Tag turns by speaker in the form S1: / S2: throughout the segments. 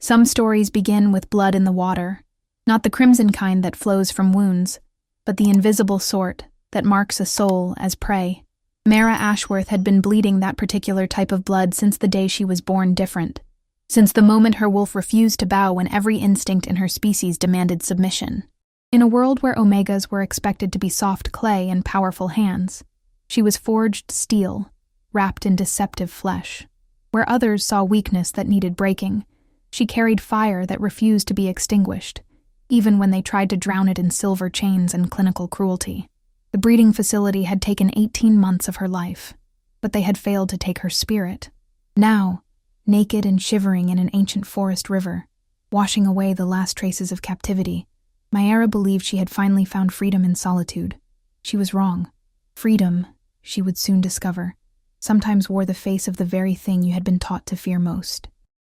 S1: Some stories begin with blood in the water, not the crimson kind that flows from wounds, but the invisible sort that marks a soul as prey. Mara Ashworth had been bleeding that particular type of blood since the day she was born different, since the moment her wolf refused to bow when every instinct in her species demanded submission. In a world where Omegas were expected to be soft clay in powerful hands, she was forged steel, wrapped in deceptive flesh. Where others saw weakness that needed breaking, she carried fire that refused to be extinguished, even when they tried to drown it in silver chains and clinical cruelty. The breeding facility had taken 18 months of her life, but they had failed to take her spirit. Now, naked and shivering in an ancient forest river, washing away the last traces of captivity, Mayara believed she had finally found freedom in solitude. She was wrong. Freedom, she would soon discover, sometimes wore the face of the very thing you had been taught to fear most.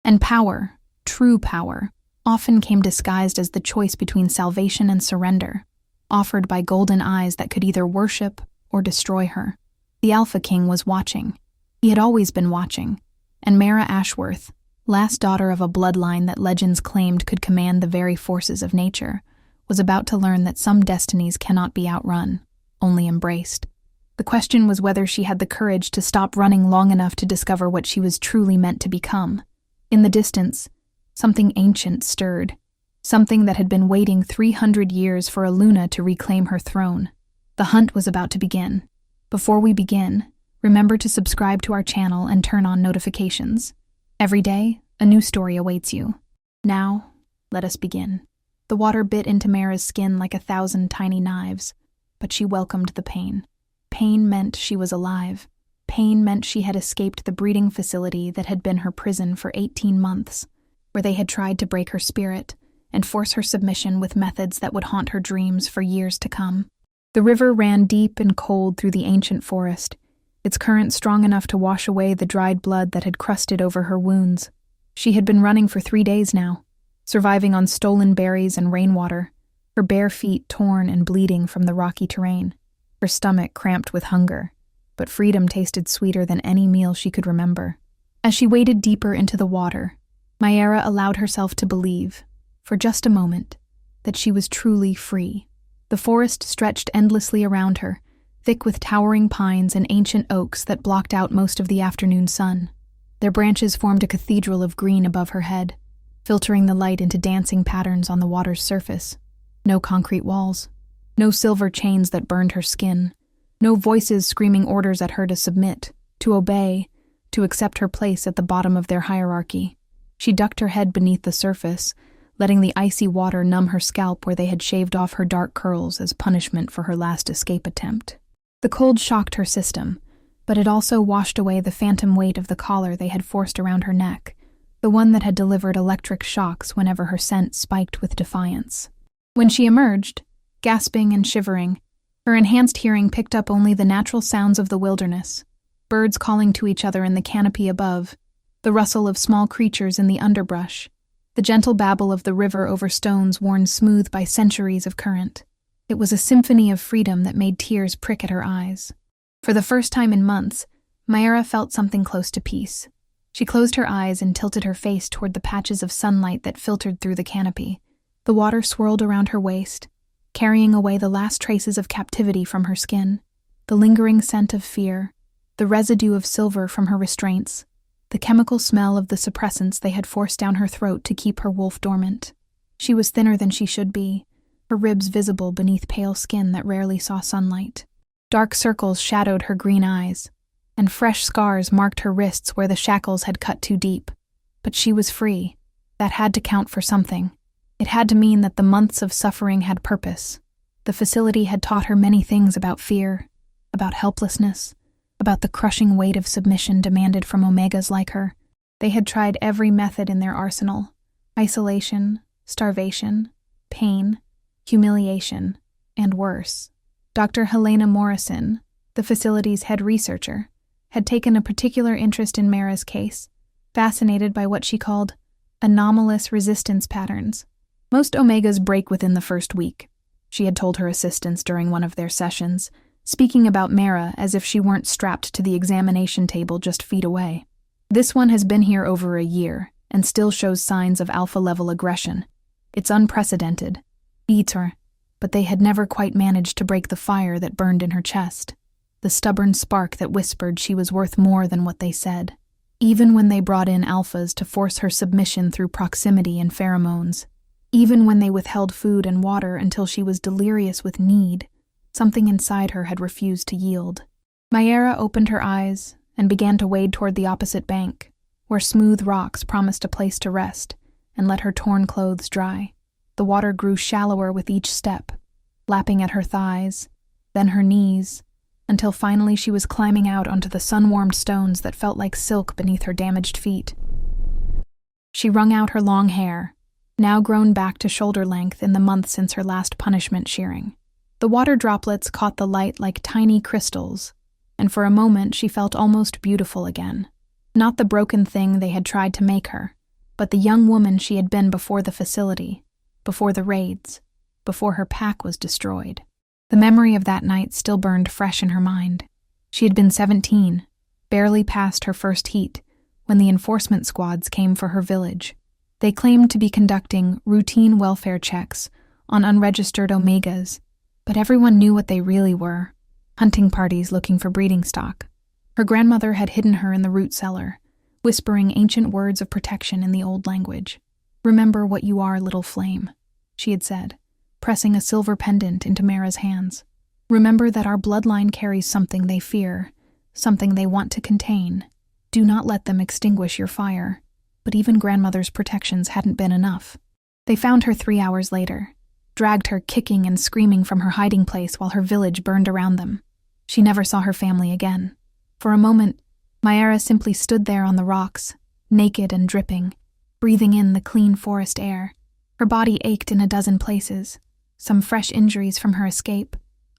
S1: And power, true power, often came disguised as the choice between salvation and surrender, offered by golden eyes that could either worship or destroy her. The Alpha King was watching. He had always been watching, and Mara Ashworth, last daughter of a bloodline that legends claimed could command the very forces of nature, was about to learn that some destinies cannot be outrun, only embraced. The question was whether she had the courage to stop running long enough to discover what she was truly meant to become. In the distance, something ancient stirred, something that had been waiting 300 years for Aluna to reclaim her throne. The hunt was about to begin. Before we begin, remember to subscribe to our channel and turn on notifications. Every day, a new story awaits you. Now, let us begin. The water bit into Mara's skin like 1,000 tiny knives, but she welcomed the pain. Pain meant she was alive. Pain meant she had escaped the breeding facility that had been her prison for 18 months, where they had tried to break her spirit and force her submission with methods that would haunt her dreams for years to come. The river ran deep and cold through the ancient forest, its current strong enough to wash away the dried blood that had crusted over her wounds. She had been running for 3 days now, surviving on stolen berries and rainwater, her bare feet torn and bleeding from the rocky terrain, her stomach cramped with hunger, but freedom tasted sweeter than any meal she could remember. As she waded deeper into the water, Mayara allowed herself to believe, for just a moment, that she was truly free. The forest stretched endlessly around her, thick with towering pines and ancient oaks that blocked out most of the afternoon sun. Their branches formed a cathedral of green above her head, filtering the light into dancing patterns on the water's surface. No concrete walls, no silver chains that burned her skin, no voices screaming orders at her to submit, to obey, to accept her place at the bottom of their hierarchy. She ducked her head beneath the surface, letting the icy water numb her scalp where they had shaved off her dark curls as punishment for her last escape attempt. The cold shocked her system, but it also washed away the phantom weight of the collar they had forced around her neck, the one that had delivered electric shocks whenever her scent spiked with defiance. When she emerged, gasping and shivering, her enhanced hearing picked up only the natural sounds of the wilderness, birds calling to each other in the canopy above, the rustle of small creatures in the underbrush, the gentle babble of the river over stones worn smooth by centuries of current. It was a symphony of freedom that made tears prick at her eyes. For the first time in months, Mayara felt something close to peace. She closed her eyes and tilted her face toward the patches of sunlight that filtered through the canopy. The water swirled around her waist, carrying away the last traces of captivity from her skin, the lingering scent of fear, the residue of silver from her restraints, the chemical smell of the suppressants they had forced down her throat to keep her wolf dormant. She was thinner than she should be, her ribs visible beneath pale skin that rarely saw sunlight. Dark circles shadowed her green eyes, and fresh scars marked her wrists where the shackles had cut too deep. But she was free. That had to count for something. It had to mean that the months of suffering had purpose. The facility had taught her many things about fear, about helplessness, about the crushing weight of submission demanded from Omegas like her. They had tried every method in their arsenal: isolation, starvation, pain, humiliation, and worse. Dr. Helena Morrison, the facility's head researcher, had taken a particular interest in Mara's case, fascinated by what she called anomalous resistance patterns. Most Omegas break within the first week, she had told her assistants during one of their sessions, speaking about Mara as if she weren't strapped to the examination table just feet away. This one has been here over a year, and still shows signs of alpha-level aggression. It's unprecedented. Bitter, but they had never quite managed to break the fire that burned in her chest, the stubborn spark that whispered she was worth more than what they said. Even when they brought in alphas to force her submission through proximity and pheromones, even when they withheld food and water until she was delirious with need, something inside her had refused to yield. Mayra opened her eyes and began to wade toward the opposite bank, where smooth rocks promised a place to rest and let her torn clothes dry. The water grew shallower with each step, lapping at her thighs, then her knees, until finally she was climbing out onto the sun-warmed stones that felt like silk beneath her damaged feet. She wrung out her long hair, now grown back to shoulder length in the month since her last punishment shearing. The water droplets caught the light like tiny crystals, and for a moment she felt almost beautiful again. Not the broken thing they had tried to make her, but the young woman she had been before the facility, before the raids, before her pack was destroyed. The memory of that night still burned fresh in her mind. She had been 17, barely past her first heat, when the enforcement squads came for her village. They claimed to be conducting routine welfare checks on unregistered Omegas, but everyone knew what they really were: hunting parties looking for breeding stock. Her grandmother had hidden her in the root cellar, whispering ancient words of protection in the old language. "Remember what you are, little flame," she had said, pressing a silver pendant into Mara's hands. "Remember that our bloodline carries something they fear, something they want to contain. Do not let them extinguish your fire." But even grandmother's protections hadn't been enough. They found her 3 hours later, dragged her kicking and screaming from her hiding place while her village burned around them. She never saw her family again. For a moment, Mayra simply stood there on the rocks, naked and dripping, breathing in the clean forest air. Her body ached in a dozen places, some fresh injuries from her escape,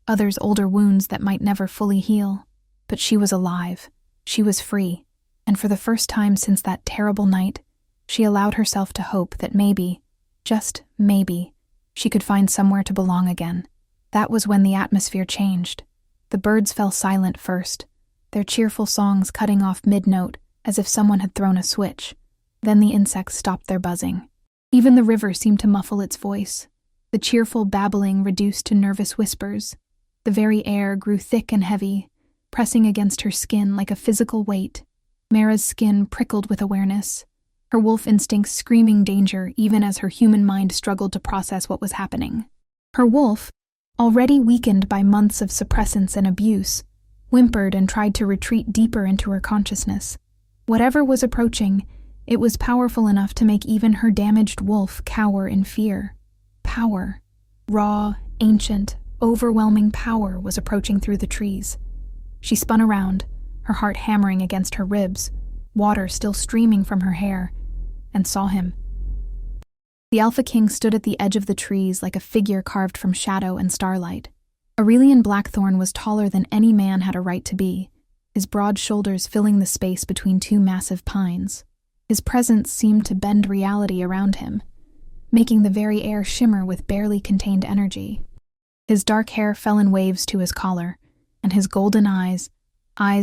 S1: others older wounds that might never fully heal. But she was alive. She was free. And for the first time since that terrible night, she allowed herself to hope that maybe, just maybe, she could find somewhere to belong again. That was when the atmosphere changed. The birds fell silent first, their cheerful songs cutting off mid-note as if someone had thrown a switch. Then the insects stopped their buzzing. Even the river seemed to muffle its voice, the cheerful babbling reduced to nervous whispers. The very air grew thick and heavy, pressing against her skin like a physical weight. Mara's skin prickled with awareness, her wolf instincts screaming danger even as her human mind struggled to process what was happening. Her wolf, already weakened by months of suppressants and abuse, whimpered and tried to retreat deeper into her consciousness. Whatever was approaching, it was powerful enough to make even her damaged wolf cower in fear. Power, raw, ancient, overwhelming power was approaching through the trees. She spun around, her heart hammering against her ribs, water still streaming from her hair, and saw him. The Alpha King stood at the edge of the trees like a figure carved from shadow and starlight. Aurelian Blackthorn was taller than any man had a right to be, his broad shoulders filling the space between two massive pines. His presence seemed to bend reality around him, making the very air shimmer with barely contained energy. His dark hair fell in waves to his collar, and his golden eyes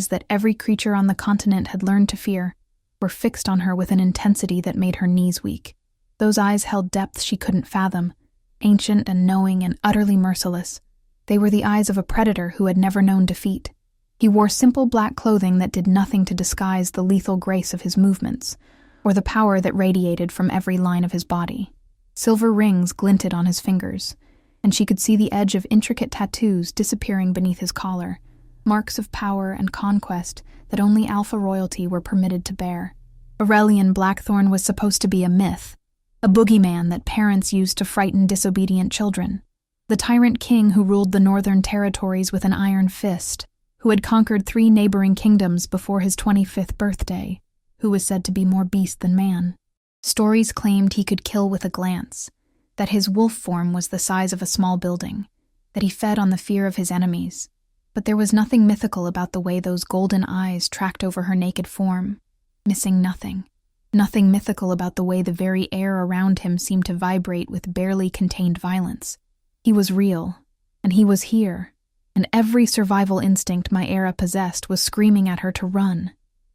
S1: that every creature on the continent had learned to fear, were fixed on her with an intensity that made her knees weak. Those eyes held depths she couldn't fathom, ancient and knowing and utterly merciless. They were the eyes of a predator who had never known defeat. He wore simple black clothing that did nothing to disguise the lethal grace of his movements, or the power that radiated from every line of his body. Silver rings glinted on his fingers, and she could see the edge of intricate tattoos disappearing beneath his collar, marks of power and conquest that only Alpha royalty were permitted to bear. Aurelian Blackthorn was supposed to be a myth, a boogeyman that parents used to frighten disobedient children. The tyrant king who ruled the northern territories with an iron fist, who had conquered 3 neighboring kingdoms before his 25th birthday, who was said to be more beast than man. Stories claimed he could kill with a glance, that his wolf form was the size of a small building, that he fed on the fear of his enemies. But there was nothing mythical about the way those golden eyes tracked over her naked form, missing nothing. Nothing mythical about the way the very air around him seemed to vibrate with barely contained violence. He was real, and he was here, and every survival instinct Mayra possessed was screaming at her to run.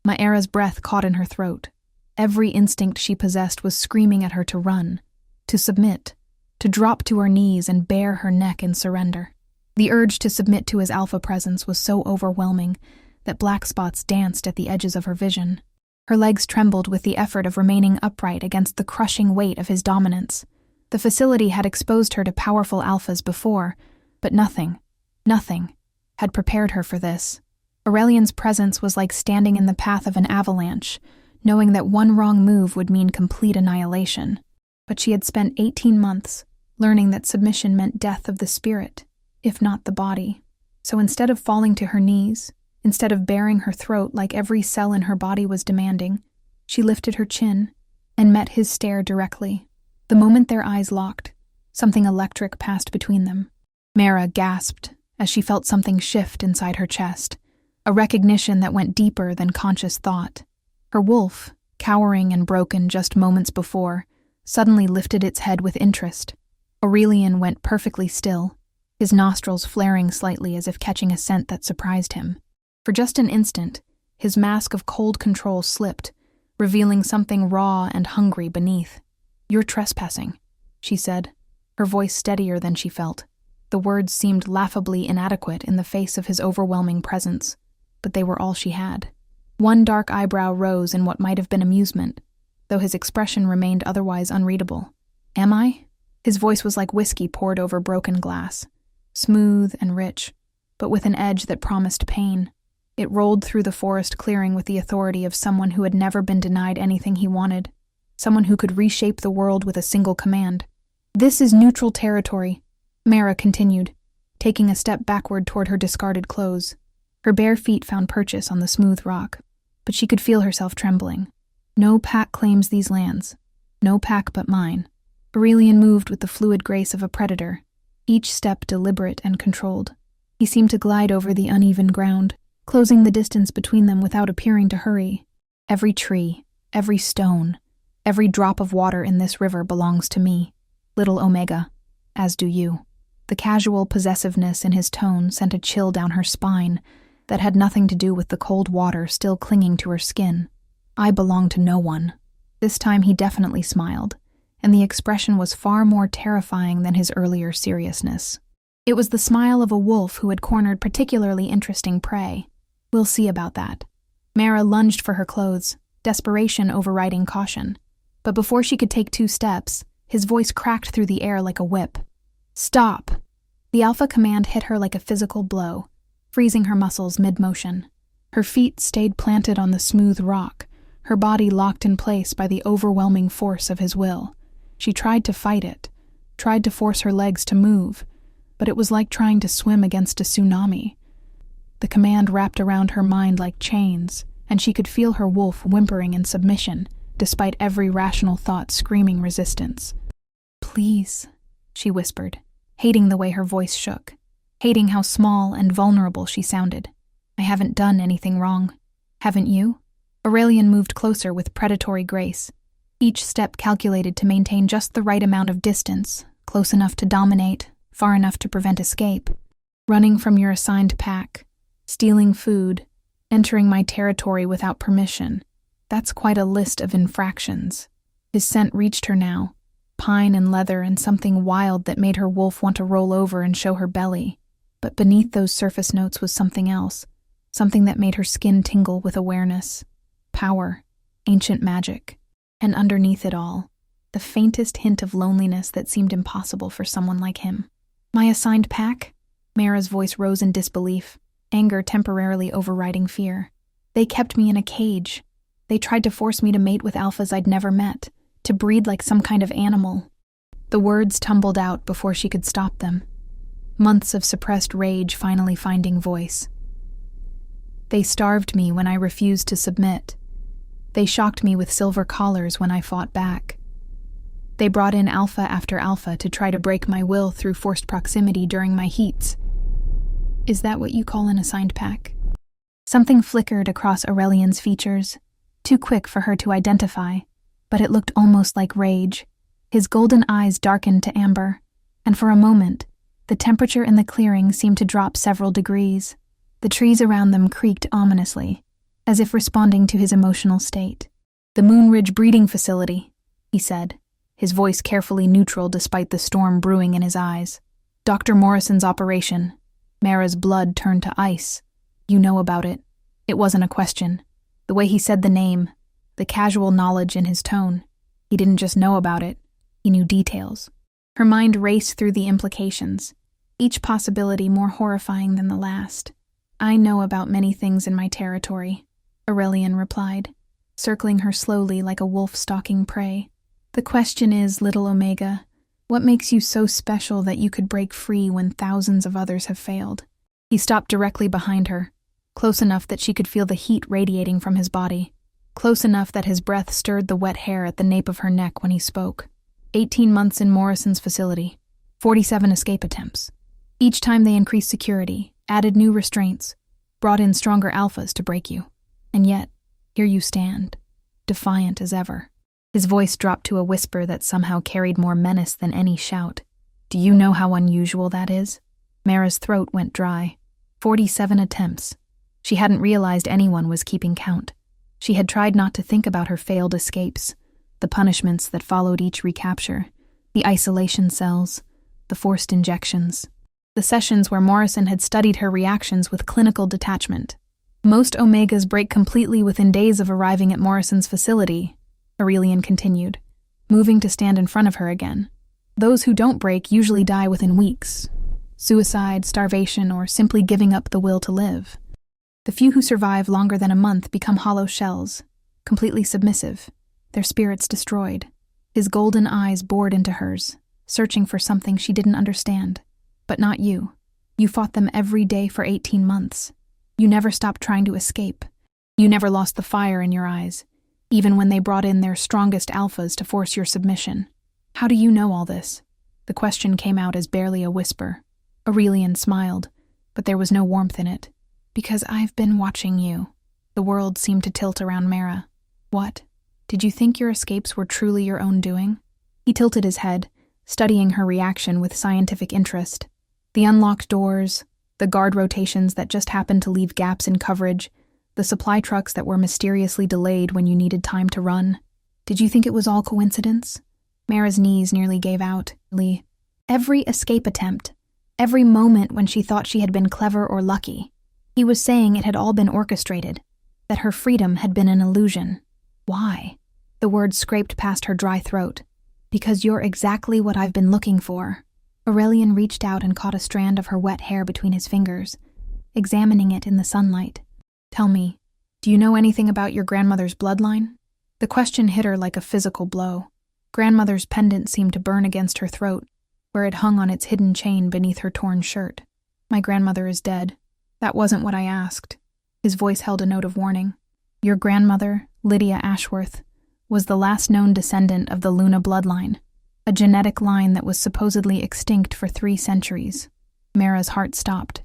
S1: Mayra's breath caught in her throat. Every instinct she possessed was screaming at her to run, to submit, to drop to her knees and bare her neck in surrender. The urge to submit to his alpha presence was so overwhelming that black spots danced at the edges of her vision. Her legs trembled with the effort of remaining upright against the crushing weight of his dominance. The facility had exposed her to powerful alphas before, but nothing had prepared her for this. Aurelian's presence was like standing in the path of an avalanche, knowing that one wrong move would mean complete annihilation. But she had spent 18 months learning that submission meant death of the spirit, if not the body. So instead of falling to her knees, instead of baring her throat like every cell in her body was demanding, she lifted her chin and met his stare directly. The moment their eyes locked, something electric passed between them. Mara gasped as she felt something shift inside her chest, a recognition that went deeper than conscious thought. Her wolf, cowering and broken just moments before, suddenly lifted its head with interest. Aurelian went perfectly still, his nostrils flaring slightly as if catching a scent that surprised him. For just an instant, his mask of cold control slipped, revealing something raw and hungry beneath. "You're trespassing," she said, her voice steadier than she felt. The words seemed laughably inadequate in the face of his overwhelming presence, but they were all she had. One dark eyebrow rose in what might have been amusement, though his expression remained otherwise unreadable. "Am I?" His voice was like whiskey poured over broken glass, smooth and rich, but with an edge that promised pain. It rolled through the forest clearing with the authority of someone who had never been denied anything he wanted, someone who could reshape the world with a single command. "This is neutral territory," Mara continued, taking a step backward toward her discarded clothes. Her bare feet found purchase on the smooth rock, but she could feel herself trembling. "No pack claims these lands. No pack but mine." Aurelian moved with the fluid grace of a predator, each step deliberate and controlled. He seemed to glide over the uneven ground, closing the distance between them without appearing to hurry. "Every tree, every stone, every drop of water in this river belongs to me, little Omega, as do you." The casual possessiveness in his tone sent a chill down her spine that had nothing to do with the cold water still clinging to her skin. "I belong to no one." This time he definitely smiled, and the expression was far more terrifying than his earlier seriousness. It was the smile of a wolf who had cornered particularly interesting prey. "We'll see about that." Mara lunged for her clothes, desperation overriding caution. But before she could take 2 steps, his voice cracked through the air like a whip. "Stop!" The alpha command hit her like a physical blow, freezing her muscles mid-motion. Her feet stayed planted on the smooth rock, her body locked in place by the overwhelming force of his will. She tried to fight it, tried to force her legs to move, but it was like trying to swim against a tsunami. The command wrapped around her mind like chains, and she could feel her wolf whimpering in submission, despite every rational thought screaming resistance. "Please," she whispered, hating the way her voice shook, hating how small and vulnerable she sounded. "I haven't done anything wrong. Haven't you?" Aurelian moved closer with predatory grace, each step calculated to maintain just the right amount of distance, close enough to dominate, far enough to prevent escape. "Running from your assigned pack, stealing food, entering my territory without permission. That's quite a list of infractions." His scent reached her now, pine and leather and something wild that made her wolf want to roll over and show her belly. But beneath those surface notes was something else, something that made her skin tingle with awareness. Power, ancient magic, and underneath it all, the faintest hint of loneliness that seemed impossible for someone like him. "My assigned pack?" Mara's voice rose in disbelief, anger temporarily overriding fear. "They kept me in a cage. They tried to force me to mate with alphas I'd never met, to breed like some kind of animal." The words tumbled out before she could stop them, months of suppressed rage finally finding voice. "They starved me when I refused to submit. They shocked me with silver collars when I fought back. They brought in alpha after alpha to try to break my will through forced proximity during my heats." "Is that what you call an assigned pack?" Something flickered across Aurelian's features, too quick for her to identify, but it looked almost like rage. His golden eyes darkened to amber, and for a moment, the temperature in the clearing seemed to drop several degrees. The trees around them creaked ominously, as if responding to his emotional state. "The Moonridge breeding facility," he said, his voice carefully neutral despite the storm brewing in his eyes. "Dr. Morrison's operation." Mara's blood turned to ice. "You know about it." It wasn't a question. The way he said the name, the casual knowledge in his tone. He didn't just know about it, he knew details. Her mind raced through the implications, each possibility more horrifying than the last. "I know about many things in my territory," Aurelian replied, circling her slowly like a wolf stalking prey. "The question is, little Omega, what makes you so special that you could break free when thousands of others have failed?" He stopped directly behind her, close enough that she could feel the heat radiating from his body, close enough that his breath stirred the wet hair at the nape of her neck when he spoke. 18 months in Morrison's facility, 47 escape attempts. Each time they increased security, added new restraints, brought in stronger alphas to break you. And yet, here you stand, defiant as ever. His voice dropped to a whisper that somehow carried more menace than any shout. "Do you know how unusual that is?" Mara's throat went dry. 47 attempts. She hadn't realized anyone was keeping count. She had tried not to think about her failed escapes, the punishments that followed each recapture, the isolation cells, the forced injections, the sessions where Morrison had studied her reactions with clinical detachment. "Most Omegas break completely within days of arriving at Morrison's facility," Aurelian continued, moving to stand in front of her again. "Those who don't break usually die within weeks. Suicide, starvation, or simply giving up the will to live. The few who survive longer than a month become hollow shells, completely submissive, their spirits destroyed." His golden eyes bored into hers, searching for something she didn't understand. "But not you. You fought them every day for 18 months. You never stopped trying to escape. You never lost the fire in your eyes, even when they brought in their strongest alphas to force your submission. How do you know all this?" The question came out as barely a whisper. Aurelian smiled, but there was no warmth in it. "Because I've been watching you." The world seemed to tilt around Mara. "What? Did you think your escapes were truly your own doing?" He tilted his head, studying her reaction with scientific interest. The unlocked doors, the guard rotations that just happened to leave gaps in coverage, the supply trucks that were mysteriously delayed when you needed time to run. "Did you think it was all coincidence?" Mara's knees nearly gave out. Every escape attempt, every moment when she thought she had been clever or lucky, he was saying it had all been orchestrated, that her freedom had been an illusion. "Why?" The words scraped past her dry throat. "Because you're exactly what I've been looking for." Aurelian reached out and caught a strand of her wet hair between his fingers, examining it in the sunlight. "Tell me, do you know anything about your grandmother's bloodline?" The question hit her like a physical blow. Grandmother's pendant seemed to burn against her throat, where it hung on its hidden chain beneath her torn shirt. "My grandmother is dead." "That wasn't what I asked." His voice held a note of warning. "Your grandmother, Lydia Ashworth, was the last known descendant of the Luna bloodline, a genetic line that was supposedly extinct for 3 centuries. Mara's heart stopped.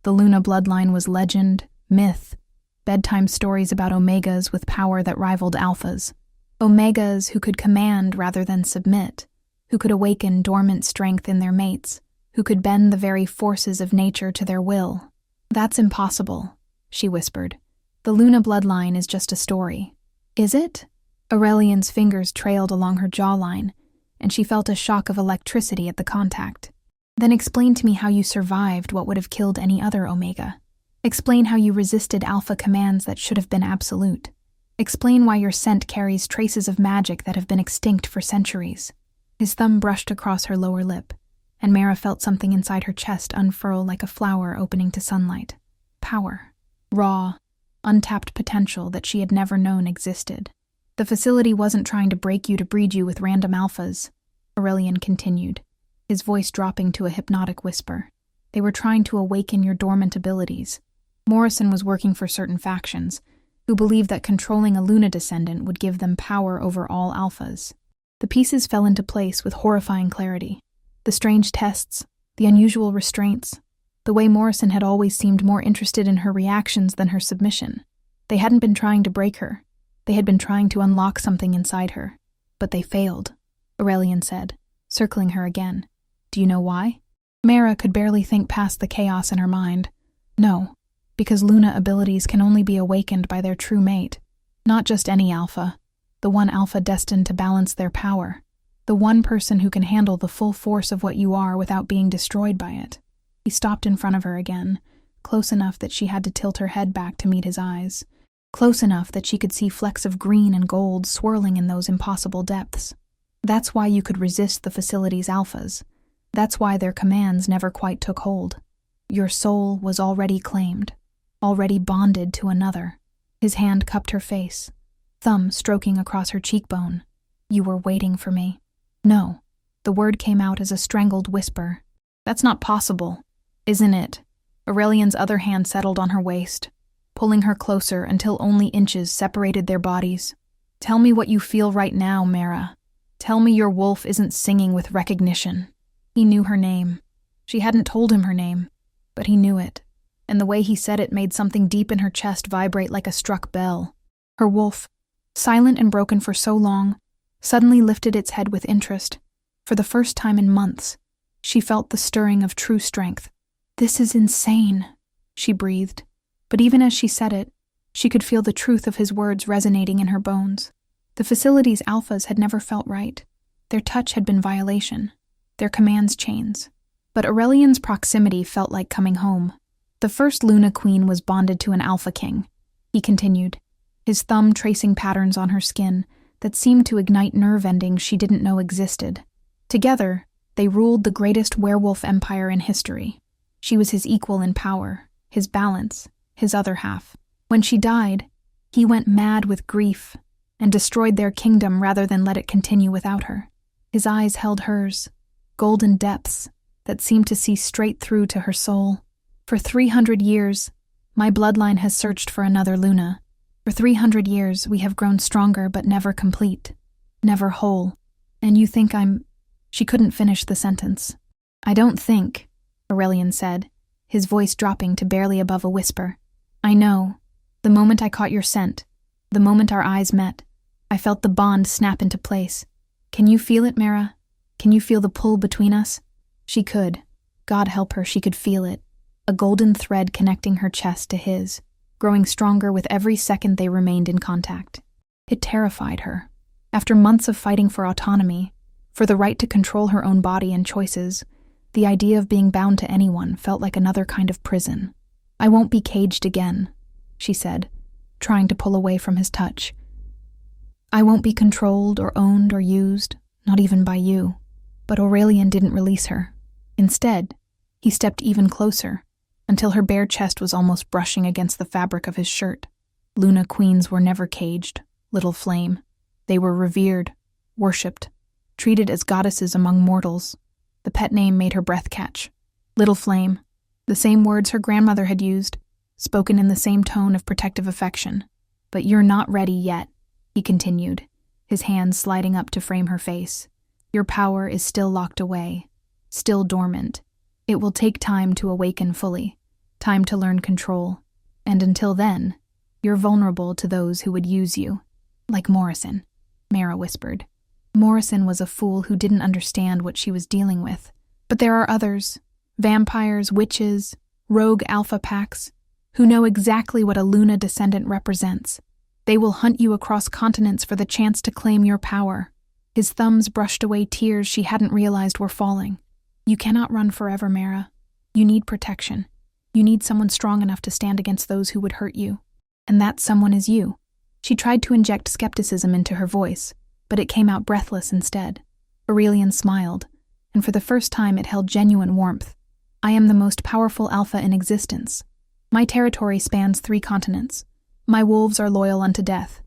S1: The Luna bloodline was legend, myth, bedtime stories about Omegas with power that rivaled Alphas. Omegas who could command rather than submit, who could awaken dormant strength in their mates, who could bend the very forces of nature to their will. "That's impossible," she whispered. "The Luna bloodline is just a story." "Is it?" Aurelian's fingers trailed along her jawline, and she felt a shock of electricity at the contact. "Then explain to me how you survived what would have killed any other Omega. Explain how you resisted alpha commands that should have been absolute. Explain why your scent carries traces of magic that have been extinct for centuries." His thumb brushed across her lower lip, and Mara felt something inside her chest unfurl like a flower opening to sunlight. Power. Raw, untapped potential that she had never known existed. "The facility wasn't trying to break you to breed you with random alphas," Aurelian continued, his voice dropping to a hypnotic whisper. "They were trying to awaken your dormant abilities. Morrison was working for certain factions, who believed that controlling a Luna descendant would give them power over all alphas." The pieces fell into place with horrifying clarity. The strange tests, the unusual restraints, the way Morrison had always seemed more interested in her reactions than her submission. They hadn't been trying to break her. They had been trying to unlock something inside her. But they failed, Aurelian said, circling her again. "Do you know why?" Mara could barely think past the chaos in her mind. "No, because Luna abilities can only be awakened by their true mate. Not just any alpha, the one alpha destined to balance their power, the one person who can handle the full force of what you are without being destroyed by it. He stopped in front of her again, close enough that she had to tilt her head back to meet his eyes, close enough that she could see flecks of green and gold swirling in those impossible depths. That's why you could resist the facility's alphas. That's why their commands never quite took hold. Your soul was already claimed, already bonded to another. His hand cupped her face, thumb stroking across her cheekbone. You were waiting for me. No. The word came out as a strangled whisper. That's not possible, isn't it? Aurelian's other hand settled on her waist, pulling her closer until only inches separated their bodies. Tell me what you feel right now, Mara. Tell me your wolf isn't singing with recognition. He knew her name. She hadn't told him her name, but he knew it, and the way he said it made something deep in her chest vibrate like a struck bell. Her wolf, silent and broken for so long, suddenly lifted its head with interest. For the first time in months, she felt the stirring of true strength. This is insane, she breathed. But even as she said it, she could feel the truth of his words resonating in her bones. The facility's alphas had never felt right. Their touch had been violation, their commands chains. But Aurelian's proximity felt like coming home. The first Luna Queen was bonded to an alpha king, he continued, his thumb tracing patterns on her skin that seemed to ignite nerve endings she didn't know existed. Together, they ruled the greatest werewolf empire in history. She was his equal in power, his balance, his other half. When she died, he went mad with grief and destroyed their kingdom rather than let it continue without her. His eyes held hers, golden depths that seemed to see straight through to her soul. For 300 years, my bloodline has searched for another Luna. For 300 years, we have grown stronger but never complete, never whole. And you think I'm... She couldn't finish the sentence. I don't think, Aurelian said, his voice dropping to barely above a whisper. I know. The moment I caught your scent, the moment our eyes met, I felt the bond snap into place. Can you feel it, Mara? Can you feel the pull between us? She could. God help her, she could feel it. A golden thread connecting her chest to his, growing stronger with every second they remained in contact. It terrified her. After months of fighting for autonomy, for the right to control her own body and choices, the idea of being bound to anyone felt like another kind of prison. I won't be caged again, she said, trying to pull away from his touch. I won't be controlled or owned or used, not even by you. But Aurelian didn't release her. Instead, he stepped even closer, until her bare chest was almost brushing against the fabric of his shirt. Luna Queens were never caged, Little Flame. They were revered, worshipped, treated as goddesses among mortals. The pet name made her breath catch. Little Flame, the same words her grandmother had used, spoken in the same tone of protective affection. But you're not ready yet, he continued, his hands sliding up to frame her face. Your power is still locked away, still dormant. It will take time to awaken fully, time to learn control. And until then, you're vulnerable to those who would use you. Like Morrison, Mara whispered. Morrison was a fool who didn't understand what she was dealing with. But there are others, vampires, witches, rogue alpha packs, who know exactly what a Luna descendant represents. They will hunt you across continents for the chance to claim your power. His thumbs brushed away tears she hadn't realized were falling. You cannot run forever, Mara. You need protection. You need someone strong enough to stand against those who would hurt you. And that someone is you. She tried to inject skepticism into her voice, but it came out breathless instead. Aurelian smiled, and for the first time it held genuine warmth. I am the most powerful alpha in existence. My territory spans 3 continents. My wolves are loyal unto death.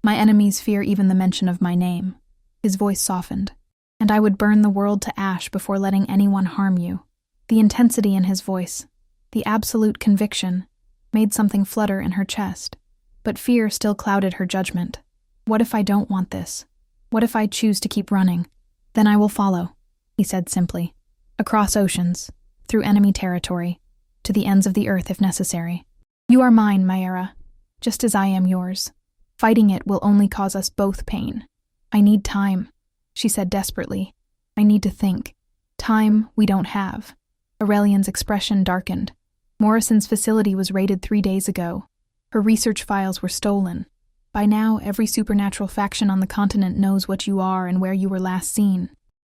S1: My enemies fear even the mention of my name. His voice softened. And I would burn the world to ash before letting anyone harm you. The intensity in his voice, the absolute conviction, made something flutter in her chest. But fear still clouded her judgment. What if I don't want this? What if I choose to keep running? Then I will follow, he said simply. Across oceans, through enemy territory, to the ends of the earth if necessary. You are mine, Mayara, just as I am yours. Fighting it will only cause us both pain. I need time, she said desperately. I need to think. Time we don't have. Aurelian's expression darkened. Morrison's facility was raided 3 days ago. Her research files were stolen. By now, every supernatural faction on the continent knows what you are and where you were last seen.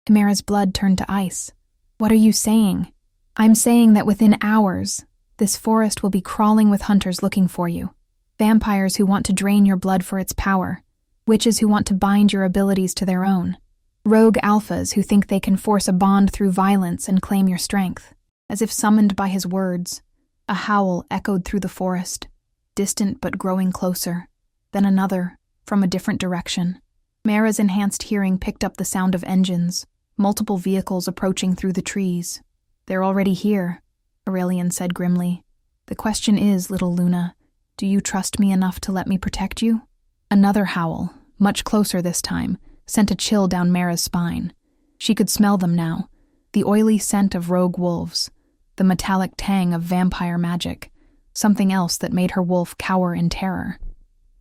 S1: Chimera's blood turned to ice. What are you saying? I'm saying that within hours, this forest will be crawling with hunters looking for you. Vampires who want to drain your blood for its power. Witches who want to bind your abilities to their own. Rogue alphas who think they can force a bond through violence and claim your strength. As if summoned by his words, a howl echoed through the forest, distant but growing closer. Then another, from a different direction. Mara's enhanced hearing picked up the sound of engines, multiple vehicles approaching through the trees. They're already here, Aurelian said grimly. The question is, little Luna, do you trust me enough to let me protect you? Another howl, much closer this time, sent a chill down Mara's spine. She could smell them now, the oily scent of rogue wolves, the metallic tang of vampire magic, something else that made her wolf cower in terror.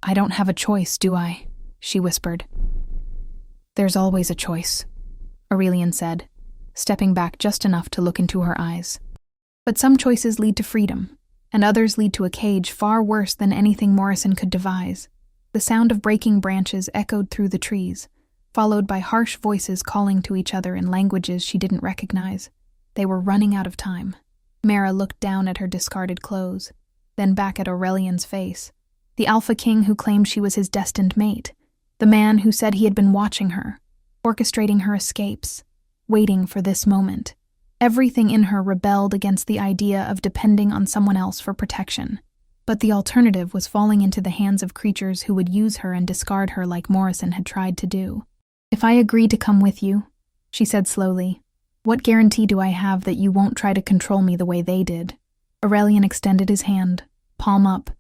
S1: I don't have a choice, do I? She whispered. There's always a choice, Aurelian said, stepping back just enough to look into her eyes. But some choices lead to freedom, and others lead to a cage far worse than anything Morrison could devise. The sound of breaking branches echoed through the trees, followed by harsh voices calling to each other in languages she didn't recognize. They were running out of time. Mara looked down at her discarded clothes, then back at Aurelian's face. The Alpha King who claimed she was his destined mate. The man who said he had been watching her, orchestrating her escapes, waiting for this moment. Everything in her rebelled against the idea of depending on someone else for protection. But the alternative was falling into the hands of creatures who would use her and discard her like Morrison had tried to do. If I agree to come with you, she said slowly, what guarantee do I have that you won't try to control me the way they did? Aurelian extended his hand, palm up,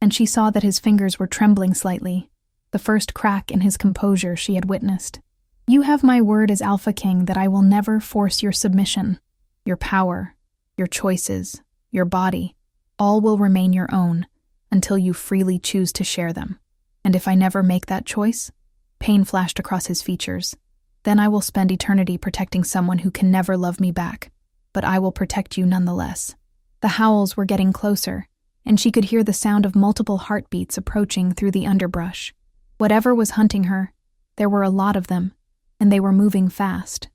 S1: and she saw that his fingers were trembling slightly, the first crack in his composure she had witnessed. You have my word as Alpha King that I will never force your submission. Your power, your choices, your body, all will remain your own until you freely choose to share them. And if I never make that choice, pain flashed across his features, then I will spend eternity protecting someone who can never love me back, but I will protect you nonetheless. The howls were getting closer, and she could hear the sound of multiple heartbeats approaching through the underbrush. Whatever was hunting her, there were a lot of them, and they were moving fast.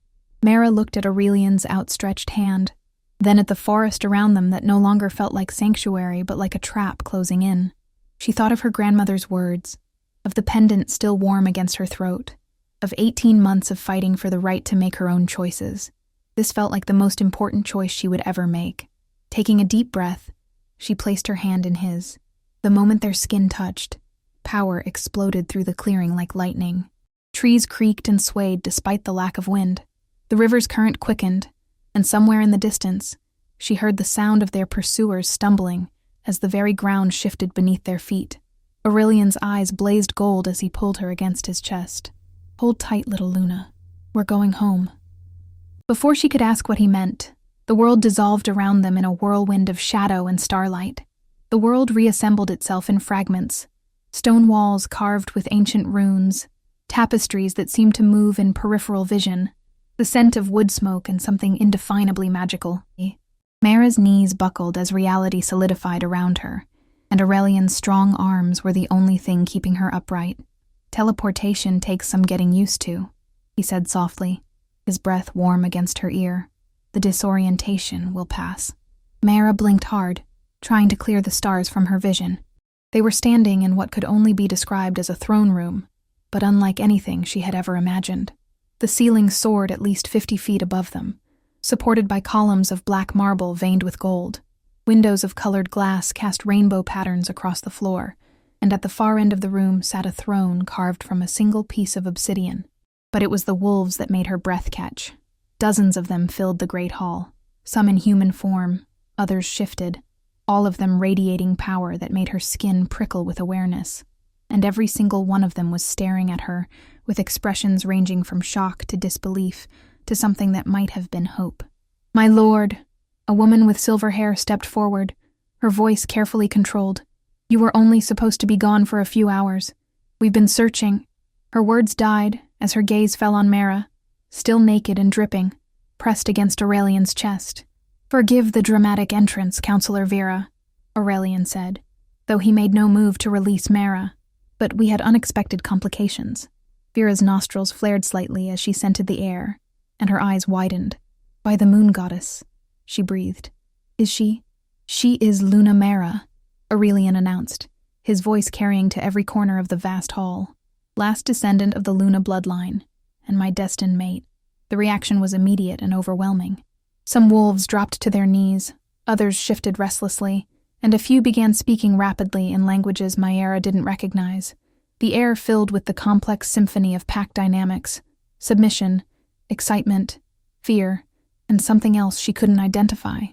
S1: Mara looked at Aurelian's outstretched hand, then at the forest around them that no longer felt like sanctuary but like a trap closing in. She thought of her grandmother's words, of the pendant still warm against her throat, of 18 months of fighting for the right to make her own choices. This felt like the most important choice she would ever make. Taking a deep breath, she placed her hand in his. The moment their skin touched, power exploded through the clearing like lightning. Trees creaked and swayed despite the lack of wind. The river's current quickened, and somewhere in the distance, she heard the sound of their pursuers stumbling as the very ground shifted beneath their feet. Aurelian's eyes blazed gold as he pulled her against his chest. Hold tight, little Luna. We're going home. Before she could ask what he meant, the world dissolved around them in a whirlwind of shadow and starlight. The world reassembled itself in fragments, stone walls carved with ancient runes, tapestries that seemed to move in peripheral vision, the scent of wood smoke and something indefinably magical. Mara's knees buckled as reality solidified around her, and Aurelian's strong arms were the only thing keeping her upright. Teleportation takes some getting used to, he said softly, his breath warm against her ear. The disorientation will pass. Mara blinked hard, trying to clear the stars from her vision. They were standing in what could only be described as a throne room, but unlike anything she had ever imagined. The ceiling soared at least 50 feet above them, supported by columns of black marble veined with gold. Windows of colored glass cast rainbow patterns across the floor, and at the far end of the room sat a throne carved from a single piece of obsidian. But it was the wolves that made her breath catch. Dozens of them filled the great hall, some in human form, others shifted, all of them radiating power that made her skin prickle with awareness. And every single one of them was staring at her, with expressions ranging from shock to disbelief to something that might have been hope. My lord, a woman with silver hair stepped forward, her voice carefully controlled. You were only supposed to be gone for a few hours. We've been searching. Her words died as her gaze fell on Mara, still naked and dripping, pressed against Aurelian's chest. Forgive the dramatic entrance, Counselor Vera, Aurelian said, though he made no move to release Mara. But we had unexpected complications. Vera's nostrils flared slightly as she scented the air, and her eyes widened. "By the moon goddess," she breathed. "Is she?" "She is Luna Mera," Aurelian announced, his voice carrying to every corner of the vast hall. "Last descendant of the Luna bloodline, and my destined mate." The reaction was immediate and overwhelming. Some wolves dropped to their knees, others shifted restlessly, and a few began speaking rapidly in languages Mayra didn't recognize. The air filled with the complex symphony of pack dynamics, submission, excitement, fear, and something else she couldn't identify.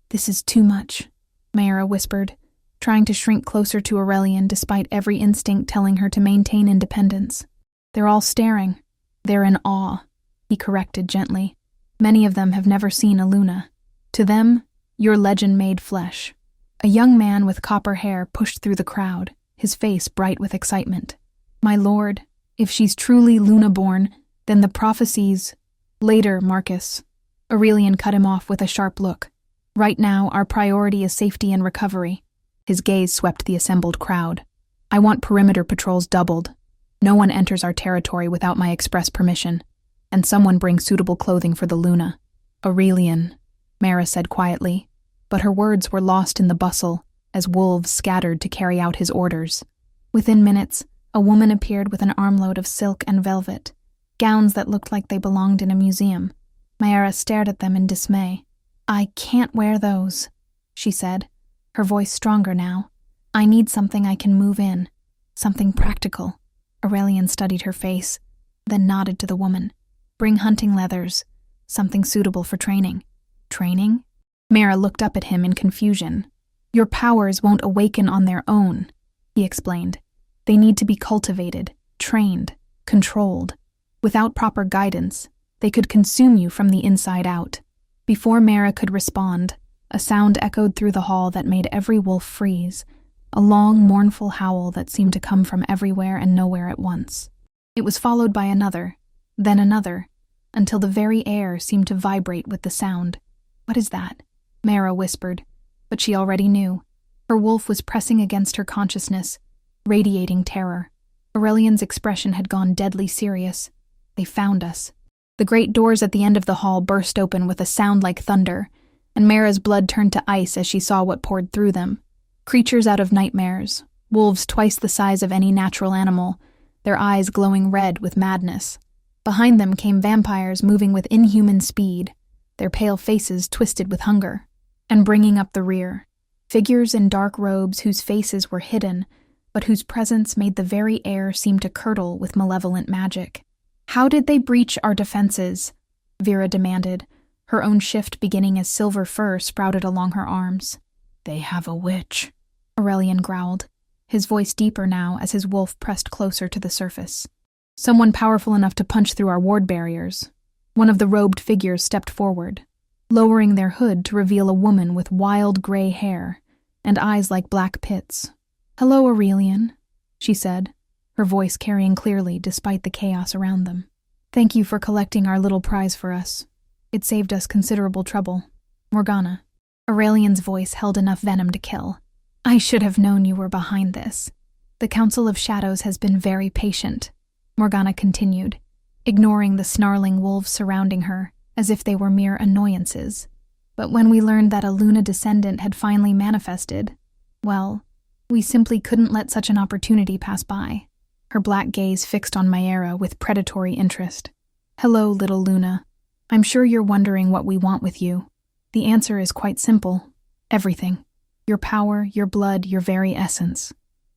S1: "This is too much," Mayra whispered, trying to shrink closer to Aurelian despite every instinct telling her to maintain independence. "They're all staring. They're in awe," he corrected gently. "Many of them have never seen a Luna. To them, you're legend-made flesh." A young man with copper hair pushed through the crowd, his face bright with excitement. "My lord, if she's truly Luna-born, then the prophecies—" "Later, Marcus." Aurelian cut him off with a sharp look. "Right now, our priority is safety and recovery." His gaze swept the assembled crowd. "I want perimeter patrols doubled. No one enters our territory without my express permission, and someone brings suitable clothing for the Luna." "Aurelian," Mara said quietly, but her words were lost in the bustle as wolves scattered to carry out his orders. Within minutes, a woman appeared with an armload of silk and velvet, gowns that looked like they belonged in a museum. Mayra stared at them in dismay. "I can't wear those," she said, her voice stronger now. "I need something I can move in, something practical." Aurelian studied her face, then nodded to the woman. "Bring hunting leathers, something suitable for training." "Training?" Mara looked up at him in confusion. "Your powers won't awaken on their own," he explained. "They need to be cultivated, trained, controlled. Without proper guidance, they could consume you from the inside out." Before Mara could respond, a sound echoed through the hall that made every wolf freeze, a long, mournful howl that seemed to come from everywhere and nowhere at once. It was followed by another, then another, until the very air seemed to vibrate with the sound. "What is that?" Mara whispered, but she already knew. Her wolf was pressing against her consciousness, radiating terror. Aurelian's expression had gone deadly serious. "They found us." The great doors at the end of the hall burst open with a sound like thunder, and Mara's blood turned to ice as she saw what poured through them. Creatures out of nightmares, wolves twice the size of any natural animal, their eyes glowing red with madness. Behind them came vampires moving with inhuman speed, their pale faces twisted with hunger. And bringing up the rear, figures in dark robes whose faces were hidden, but whose presence made the very air seem to curdle with malevolent magic. "How did they breach our defenses?" Vera demanded, her own shift beginning as silver fur sprouted along her arms. "They have a witch," Aurelian growled, his voice deeper now as his wolf pressed closer to the surface. "Someone powerful enough to punch through our ward barriers." One of the robed figures stepped forward, lowering their hood to reveal a woman with wild gray hair and eyes like black pits. "Hello, Aurelian," she said, her voice carrying clearly despite the chaos around them. "Thank you for collecting our little prize for us. It saved us considerable trouble. Morgana." Aurelian's voice held enough venom to kill. "I should have known you were behind this. The Council of Shadows has been very patient," Morgana continued, ignoring the snarling wolves surrounding her as if they were mere annoyances. "But when we learned that a Luna descendant had finally manifested, well, we simply couldn't let such an opportunity pass by." Her black gaze fixed on Mayra with predatory interest. "Hello, little Luna. I'm sure you're wondering what we want with you. The answer is quite simple. Everything. Your power, your blood, your very essence.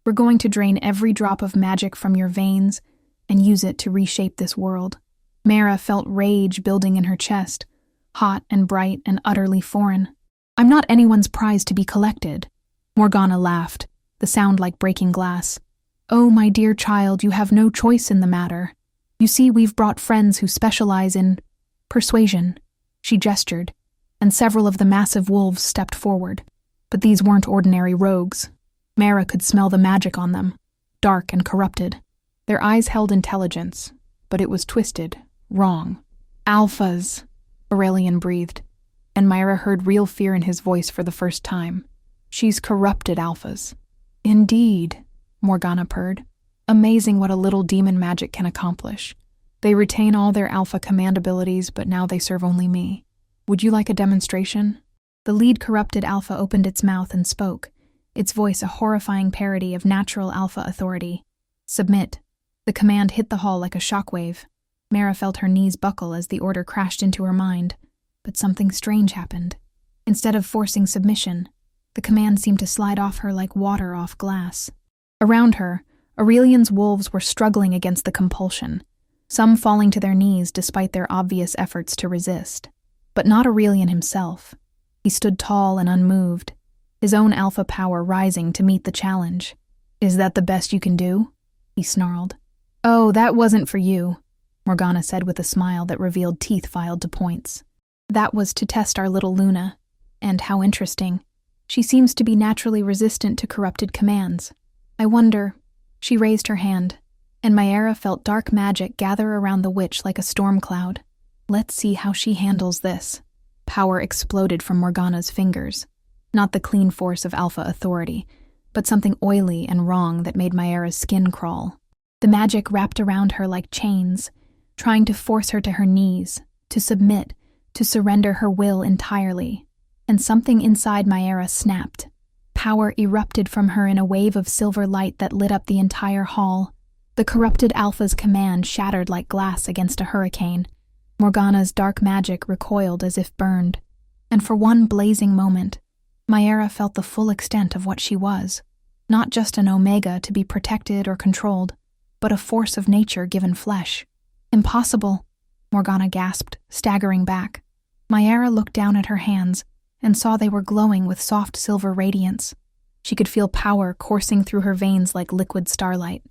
S1: We're going to drain every drop of magic from your veins and use it to reshape this world." Mara felt rage building in her chest, hot and bright and utterly foreign. "I'm not anyone's prize to be collected." Morgana laughed, the sound like breaking glass. "Oh, my dear child, you have no choice in the matter. You see, we've brought friends who specialize in persuasion." She gestured, and several of the massive wolves stepped forward. But these weren't ordinary rogues. Mara could smell the magic on them, dark and corrupted. Their eyes held intelligence, but it was twisted, wrong. "Alphas," Aurelian breathed, and Mayra heard real fear in his voice for the first time. "She's corrupted alphas." "Indeed," Morgana purred. Amazing what a little demon magic can accomplish. They retain all their alpha command abilities, but now they serve only me. Would you like a demonstration? The lead corrupted alpha opened its mouth and spoke, its voice a horrifying parody of natural alpha authority. Submit. The command hit the hall like a shockwave. Mara felt her knees buckle as the order crashed into her mind, but something strange happened. Instead of forcing submission, the command seemed to slide off her like water off glass. Around her, Aurelian's wolves were struggling against the compulsion, some falling to their knees despite their obvious efforts to resist. But not Aurelian himself. He stood tall and unmoved, his own alpha power rising to meet the challenge. Is that the best you can do? He snarled. Oh, that wasn't for you, Morgana said with a smile that revealed teeth filed to points. That was to test our little Luna. And how interesting. She seems to be naturally resistant to corrupted commands. I wonder. She raised her hand, and Mayara felt dark magic gather around the witch like a storm cloud. Let's see how she handles this. Power exploded from Morgana's fingers. Not the clean force of alpha authority, but something oily and wrong that made Mayara's skin crawl. The magic wrapped around her like chains, trying to force her to her knees, to submit, to surrender her will entirely. And something inside Mayara snapped. Power erupted from her in a wave of silver light that lit up the entire hall. The corrupted alpha's command shattered like glass against a hurricane. Morgana's dark magic recoiled as if burned. And for one blazing moment, Mayara felt the full extent of what she was. Not just an omega to be protected or controlled, but a force of nature given flesh. Impossible, Morgana gasped, staggering back. Mayara looked down at her hands and saw they were glowing with soft silver radiance. She could feel power coursing through her veins like liquid starlight.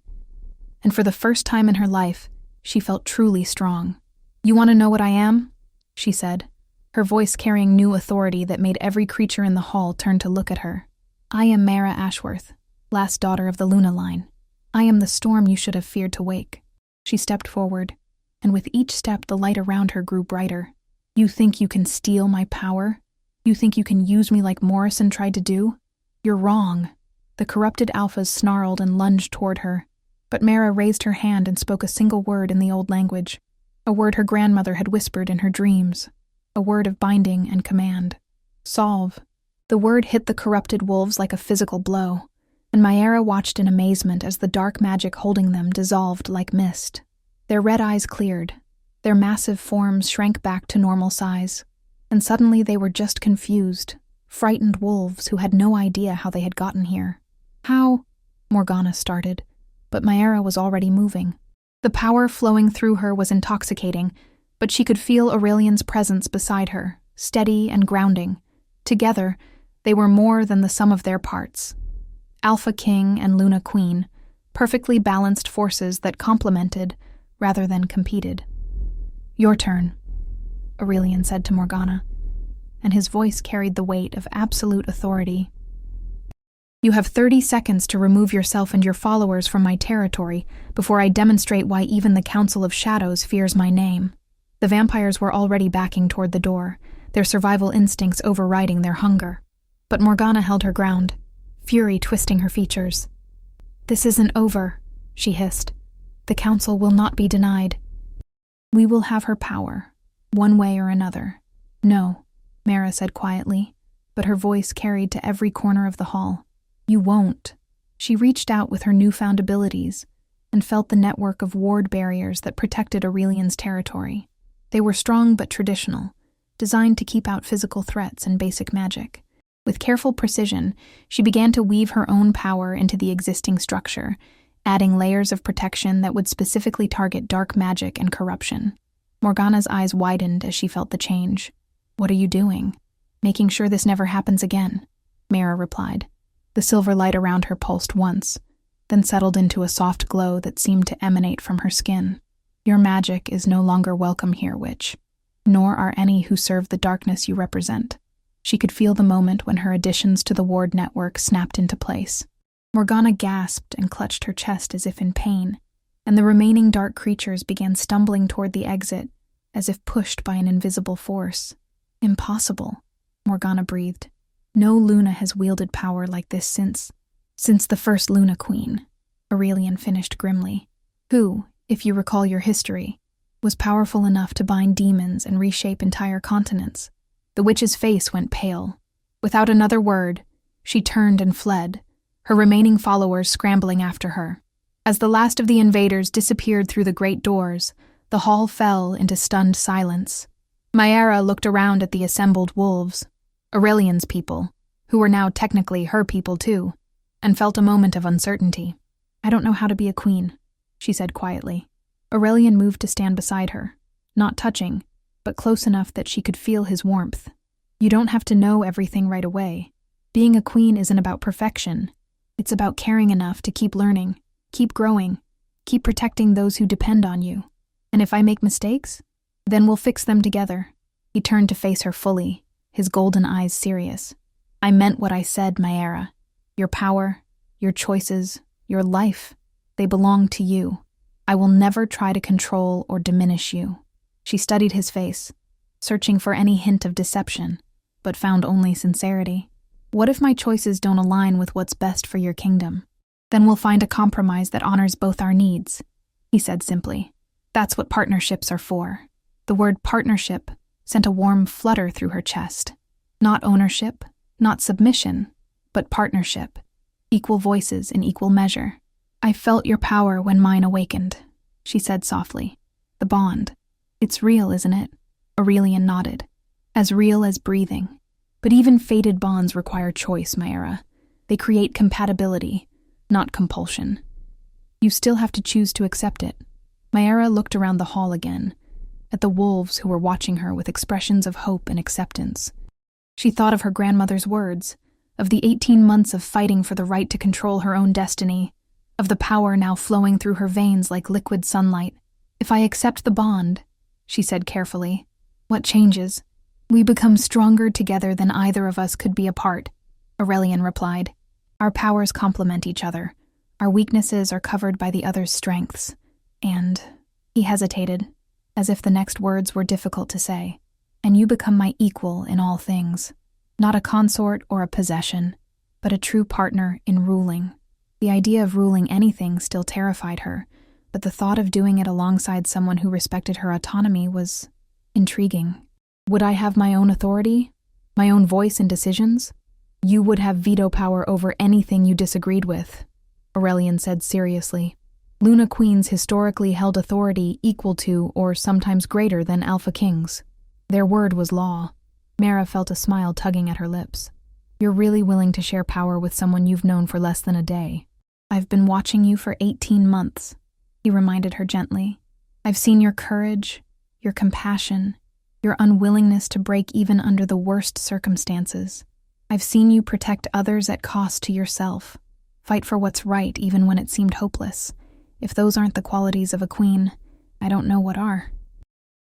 S1: And for the first time in her life, she felt truly strong. You want to know what I am? She said, her voice carrying new authority that made every creature in the hall turn to look at her. I am Mara Ashworth, last daughter of the Luna line. I am the storm you should have feared to wake. She stepped forward, and with each step the light around her grew brighter. You think you can steal my power? You think you can use me like Morrison tried to do? You're wrong. The corrupted alphas snarled and lunged toward her, but Mara raised her hand and spoke a single word in the old language, a word her grandmother had whispered in her dreams, a word of binding and command. Solve. The word hit the corrupted wolves like a physical blow, and Mayara watched in amazement as the dark magic holding them dissolved like mist. Their red eyes cleared, their massive forms shrank back to normal size, and suddenly they were just confused, frightened wolves who had no idea how they had gotten here. How? Morgana started, but Mayara was already moving. The power flowing through her was intoxicating, but she could feel Aurelian's presence beside her, steady and grounding. Together, they were more than the sum of their parts. Alpha King and Luna Queen, perfectly balanced forces that complemented rather than competed. Your turn, Aurelian said to Morgana, and his voice carried the weight of absolute authority. You have 30 seconds to remove yourself and your followers from my territory before I demonstrate why even the Council of Shadows fears my name. The vampires were already backing toward the door, their survival instincts overriding their hunger. But Morgana held her ground, fury twisting her features. This isn't over, she hissed. The Council will not be denied. We will have her power, one way or another. No, Mara said quietly, but her voice carried to every corner of the hall. You won't. She reached out with her newfound abilities and felt the network of ward barriers that protected Aurelian's territory. They were strong but traditional, designed to keep out physical threats and basic magic. With careful precision, she began to weave her own power into the existing structure, adding layers of protection that would specifically target dark magic and corruption. Morgana's eyes widened as she felt the change. What are you doing? Making sure this never happens again, Mara replied. The silver light around her pulsed once, then settled into a soft glow that seemed to emanate from her skin. Your magic is no longer welcome here, witch, nor are any who serve the darkness you represent. She could feel the moment when her additions to the ward network snapped into place. Morgana gasped and clutched her chest as if in pain, and the remaining dark creatures began stumbling toward the exit, as if pushed by an invisible force. Impossible, Morgana breathed. No Luna has wielded power like this since the first Luna Queen. Aurelian finished grimly. Who, if you recall your history, was powerful enough to bind demons and reshape entire continents. The witch's face went pale. Without another word, she turned and fled, her remaining followers scrambling after her. As the last of the invaders disappeared through the great doors, the hall fell into stunned silence. Maera looked around at the assembled wolves, Aurelian's people, who were now technically her people too, and felt a moment of uncertainty. I don't know how to be a queen, she said quietly. Aurelian moved to stand beside her, not touching, but close enough that she could feel his warmth. You don't have to know everything right away. Being a queen isn't about perfection. It's about caring enough to keep learning, keep growing, keep protecting those who depend on you. And if I make mistakes, then we'll fix them together. He turned to face her fully, his golden eyes serious. I meant what I said, Maera. Your power, your choices, your life, they belong to you. I will never try to control or diminish you. She studied his face, searching for any hint of deception, but found only sincerity. What if my choices don't align with what's best for your kingdom? Then we'll find a compromise that honors both our needs, he said simply. That's what partnerships are for. The word partnership sent a warm flutter through her chest. Not ownership, not submission, but partnership. Equal voices in equal measure. I felt your power when mine awakened, she said softly. The bond. It's real, isn't it? Aurelian nodded. As real as breathing. But even fated bonds require choice, Maera. They create compatibility, not compulsion. You still have to choose to accept it. Maera looked around the hall again, at the wolves who were watching her with expressions of hope and acceptance. She thought of her grandmother's words, of the 18 months of fighting for the right to control her own destiny, of the power now flowing through her veins like liquid sunlight. If I accept the bond, she said carefully, what changes? We become stronger together than either of us could be apart, Aurelian replied. Our powers complement each other. Our weaknesses are covered by the other's strengths. And, he hesitated, as if the next words were difficult to say, and you become my equal in all things. Not a consort or a possession, but a true partner in ruling. The idea of ruling anything still terrified her, but the thought of doing it alongside someone who respected her autonomy was intriguing. Would I have my own authority? My own voice in decisions? You would have veto power over anything you disagreed with, Aurelian said seriously. Luna Queens historically held authority equal to or sometimes greater than Alpha Kings. Their word was law. Maera felt a smile tugging at her lips. You're really willing to share power with someone you've known for less than a day. I've been watching you for 18 months, he reminded her gently. I've seen your courage, your compassion, your unwillingness to break even under the worst circumstances. I've seen you protect others at cost to yourself, fight for what's right even when it seemed hopeless. If those aren't the qualities of a queen, I don't know what are.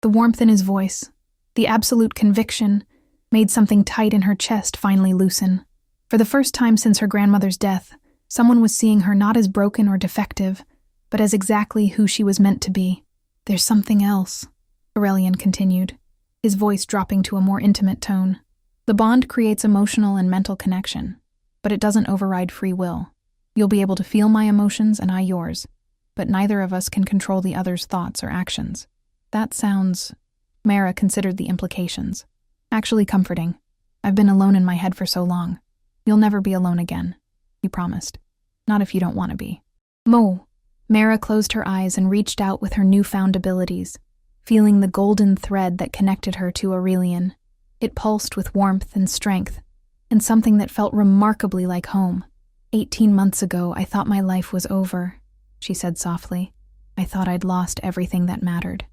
S1: The warmth in his voice, the absolute conviction, made something tight in her chest finally loosen. For the first time since her grandmother's death, someone was seeing her not as broken or defective, but as exactly who she was meant to be. There's something else, Aurelian continued, his voice dropping to a more intimate tone. The bond creates emotional and mental connection, but it doesn't override free will. You'll be able to feel my emotions and I yours, but neither of us can control the other's thoughts or actions. That sounds... Maera considered the implications. Actually comforting. I've been alone in my head for so long. You'll never be alone again, he promised. Not if you don't want to be. Mo. Maera closed her eyes and reached out with her newfound abilities, feeling the golden thread that connected her to Aurelian. It pulsed with warmth and strength, and something that felt remarkably like home. 18 months ago, I thought my life was over, she said softly. I thought I'd lost everything that mattered.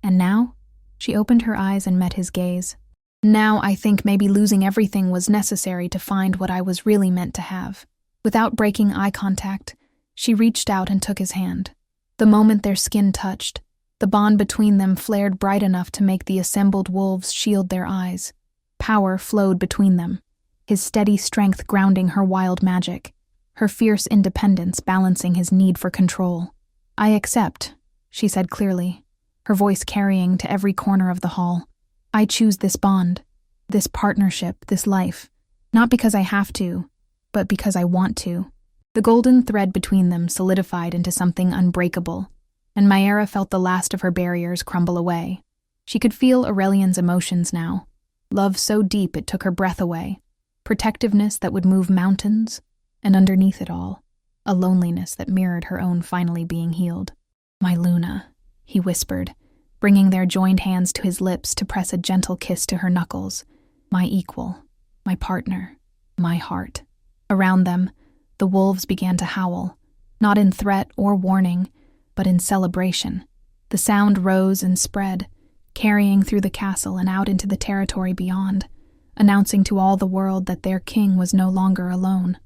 S1: And now? She opened her eyes and met his gaze. Now I think maybe losing everything was necessary to find what I was really meant to have. Without breaking eye contact, she reached out and took his hand. The moment their skin touched, the bond between them flared bright enough to make the assembled wolves shield their eyes. Power flowed between them, his steady strength grounding her wild magic, her fierce independence balancing his need for control. I accept, she said clearly, her voice carrying to every corner of the hall. I choose this bond, this partnership, this life, not because I have to, but because I want to. The golden thread between them solidified into something unbreakable, and Maera felt the last of her barriers crumble away. She could feel Aurelian's emotions now. Love so deep it took her breath away. Protectiveness that would move mountains, and underneath it all, a loneliness that mirrored her own finally being healed. "My Luna," he whispered, bringing their joined hands to his lips to press a gentle kiss to her knuckles. "My equal, my partner, my heart." Around them, the wolves began to howl, not in threat or warning, but in celebration. The sound rose and spread, carrying through the castle and out into the territory beyond, announcing to all the world that their king was no longer alone.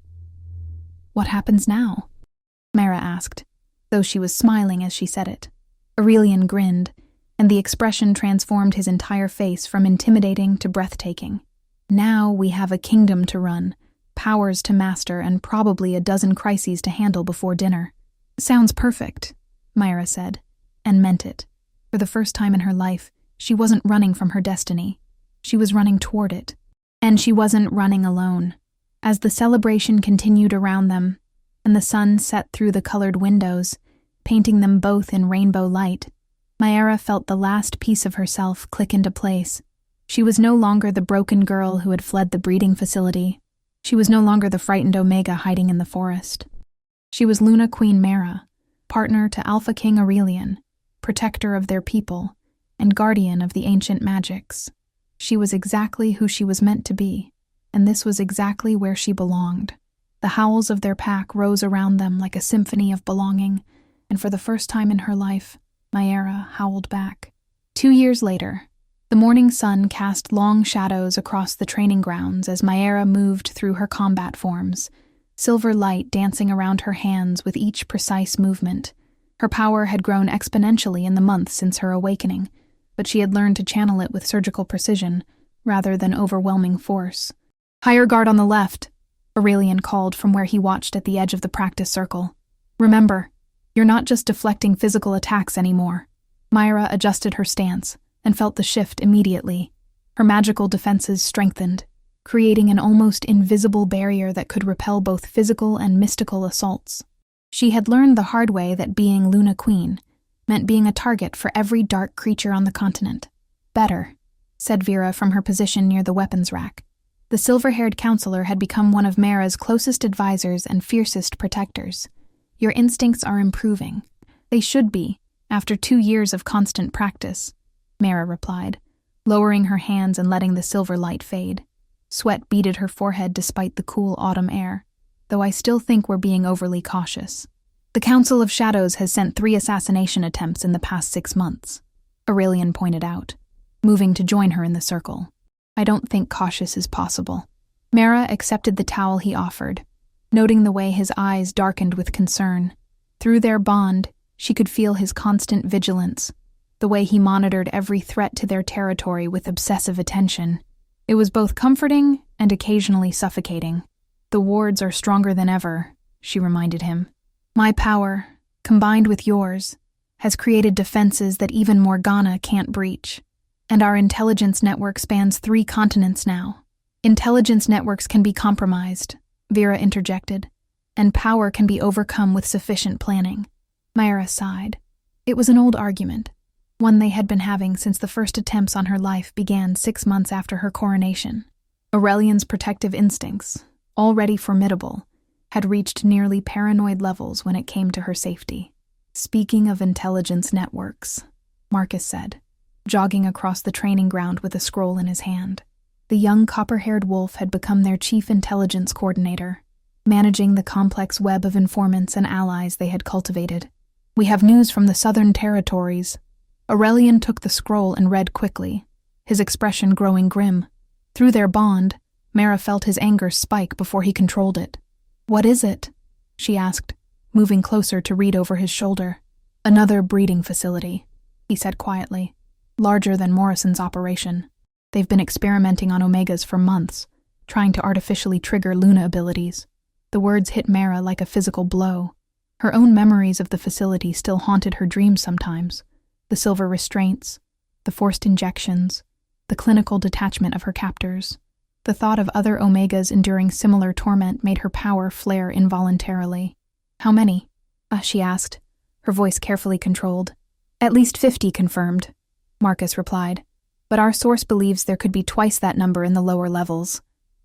S1: "What happens now?" Mara asked, though she was smiling as she said it. Aurelian grinned, and the expression transformed his entire face from intimidating to breathtaking. "Now we have a kingdom to run, powers to master, and probably a dozen crises to handle before dinner." "Sounds perfect," Myra said, and meant it. For the first time in her life, she wasn't running from her destiny. She was running toward it. And she wasn't running alone. As the celebration continued around them, and the sun set through the colored windows, painting them both in rainbow light, Maera felt the last piece of herself click into place. She was no longer the broken girl who had fled the breeding facility. She was no longer the frightened Omega hiding in the forest. She was Luna Queen Mara, partner to Alpha King Aurelian, protector of their people, and guardian of the ancient magics. She was exactly who she was meant to be, and this was exactly where she belonged. The howls of their pack rose around them like a symphony of belonging, and for the first time in her life, Maera howled back. 2 years later, the morning sun cast long shadows across the training grounds as Maera moved through her combat forms, silver light dancing around her hands with each precise movement. Her power had grown exponentially in the months since her awakening, but she had learned to channel it with surgical precision, rather than overwhelming force. "Higher guard on the left," Aurelian called from where he watched at the edge of the practice circle. "Remember, you're not just deflecting physical attacks anymore." Myra adjusted her stance and felt the shift immediately. Her magical defenses strengthened, creating an almost invisible barrier that could repel both physical and mystical assaults. She had learned the hard way that being Luna Queen meant being a target for every dark creature on the continent. "Better," said Vera from her position near the weapons rack. The silver-haired counselor had become one of Mara's closest advisors and fiercest protectors. "Your instincts are improving." "They should be, after 2 years of constant practice," Mara replied, lowering her hands and letting the silver light fade. Sweat beaded her forehead despite the cool autumn air, though I still think we're being overly cautious. "The Council of Shadows has sent 3 assassination attempts in the past 6 months, Aurelian pointed out, moving to join her in the circle. "I don't think cautious is possible." Mara accepted the towel he offered, noting the way his eyes darkened with concern. Through their bond, she could feel his constant vigilance, the way he monitored every threat to their territory with obsessive attention. It was both comforting and occasionally suffocating. "The wards are stronger than ever," she reminded him. "My power, combined with yours, has created defenses that even Morgana can't breach. And our intelligence network spans 3 continents now." "Intelligence networks can be compromised," Vera interjected, "and power can be overcome with sufficient planning." Myra sighed. It was an old argument, one they had been having since the first attempts on her life began 6 months after her coronation. Aurelian's protective instincts, already formidable, had reached nearly paranoid levels when it came to her safety. "Speaking of intelligence networks," Marcus said, jogging across the training ground with a scroll in his hand. The young copper-haired wolf had become their chief intelligence coordinator, managing the complex web of informants and allies they had cultivated. "We have news from the Southern Territories." Aurelian took the scroll and read quickly, his expression growing grim. Through their bond, Mara felt his anger spike before he controlled it. "What is it?" she asked, moving closer to read over his shoulder. "Another breeding facility," he said quietly, "larger than Morrison's operation. They've been experimenting on Omegas for months, trying to artificially trigger Luna abilities." The words hit Mara like a physical blow. Her own memories of the facility still haunted her dreams sometimes. The silver restraints, the forced injections, the clinical detachment of her captors. The thought of other Omegas enduring similar torment made her power flare involuntarily. "How many?" She asked, her voice carefully controlled. "At least 50 confirmed," Marcus replied. "But our source believes there could be twice that number in the lower levels."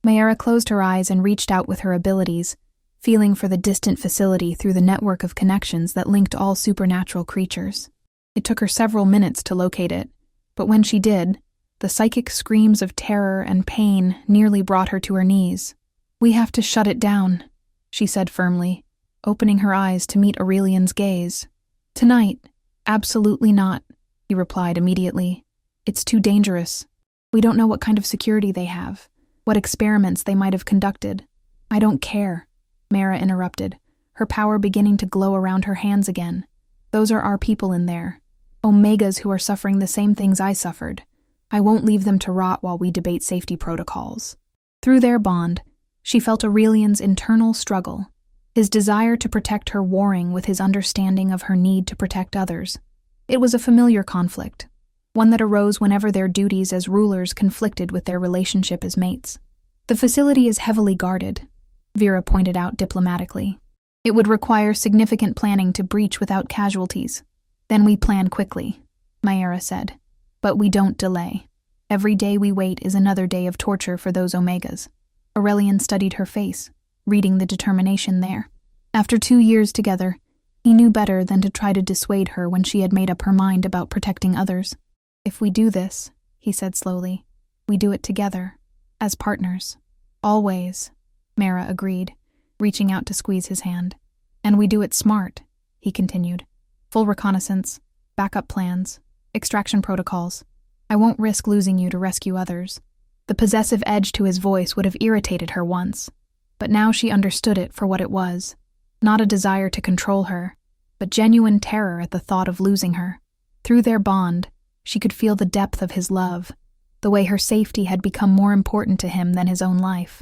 S1: Mayara closed her eyes and reached out with her abilities, feeling for the distant facility through the network of connections that linked all supernatural creatures. It took her several minutes to locate it, but when she did, the psychic screams of terror and pain nearly brought her to her knees. "We have to shut it down," she said firmly, opening her eyes to meet Aurelian's gaze. "Tonight, absolutely not," he replied immediately. "It's too dangerous. We don't know what kind of security they have, what experiments they might have conducted." "I don't care," Mara interrupted, her power beginning to glow around her hands again. "Those are our people in there, Omegas who are suffering the same things I suffered. I won't leave them to rot while we debate safety protocols." Through their bond, she felt Aurelian's internal struggle, his desire to protect her warring with his understanding of her need to protect others. It was a familiar conflict, one that arose whenever their duties as rulers conflicted with their relationship as mates. "The facility is heavily guarded," Vera pointed out diplomatically. "It would require significant planning to breach without casualties." "Then we plan quickly," Mayara said. "But we don't delay. Every day we wait is another day of torture for those Omegas." Aurelian studied her face, reading the determination there. After 2 years together, he knew better than to try to dissuade her when she had made up her mind about protecting others. "If we do this," he said slowly, "we do it together, as partners." "Always," Mara agreed, reaching out to squeeze his hand. "And we do it smart," he continued. "Full reconnaissance, backup plans, extraction protocols. I won't risk losing you to rescue others." The possessive edge to his voice would have irritated her once, but now she understood it for what it was. Not a desire to control her, but genuine terror at the thought of losing her. Through their bond, she could feel the depth of his love, the way her safety had become more important to him than his own life.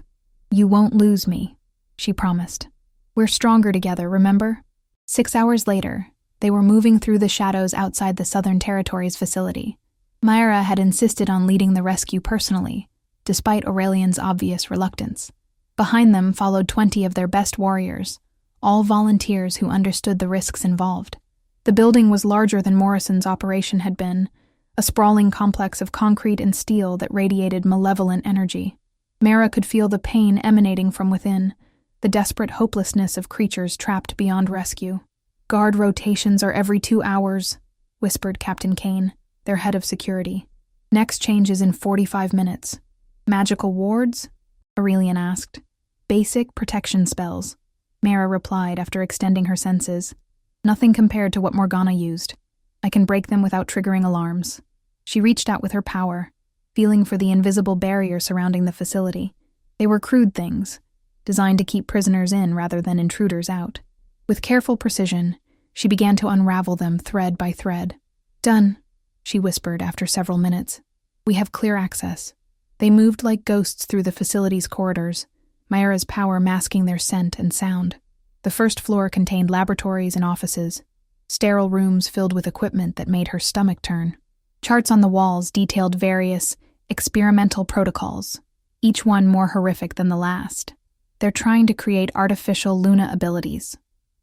S1: "You won't lose me," she promised. "We're stronger together, remember?" 6 hours later, they were moving through the shadows outside the Southern Territories facility. Mayara had insisted on leading the rescue personally, despite Aurelian's obvious reluctance. Behind them followed 20 of their best warriors, all volunteers who understood the risks involved. The building was larger than Morrison's operation had been, a sprawling complex of concrete and steel that radiated malevolent energy. Mara could feel the pain emanating from within, the desperate hopelessness of creatures trapped beyond rescue. "Guard rotations are every 2 hours, whispered Captain Kane, their head of security. "Next change is in 45 minutes. "Magical wards?" Aurelian asked. "Basic protection spells," Mara replied after extending her senses. "Nothing compared to what Morgana used. I can break them without triggering alarms." She reached out with her power, feeling for the invisible barrier surrounding the facility. They were crude things, designed to keep prisoners in rather than intruders out. With careful precision, she began to unravel them thread by thread. "Done," she whispered after several minutes. "We have clear access." They moved like ghosts through the facility's corridors, Mayara's power masking their scent and sound. The first floor contained laboratories and offices, sterile rooms filled with equipment that made her stomach turn. Charts on the walls detailed various experimental protocols, each one more horrific than the last. "They're trying to create artificial Luna abilities,"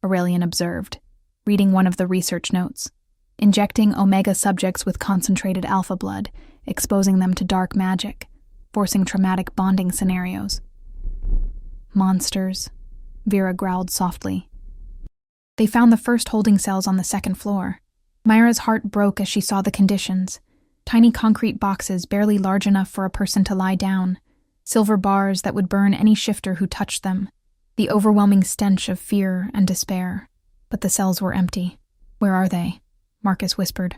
S1: Aurelian observed, reading one of the research notes. "Injecting Omega subjects with concentrated alpha blood, exposing them to dark magic, forcing traumatic bonding scenarios." "Monsters," Vera growled softly. They found the first holding cells on the second floor. Myra's heart broke as she saw the conditions. Tiny concrete boxes barely large enough for a person to lie down, silver bars that would burn any shifter who touched them, the overwhelming stench of fear and despair. But the cells were empty. "Where are they?" Marcus whispered.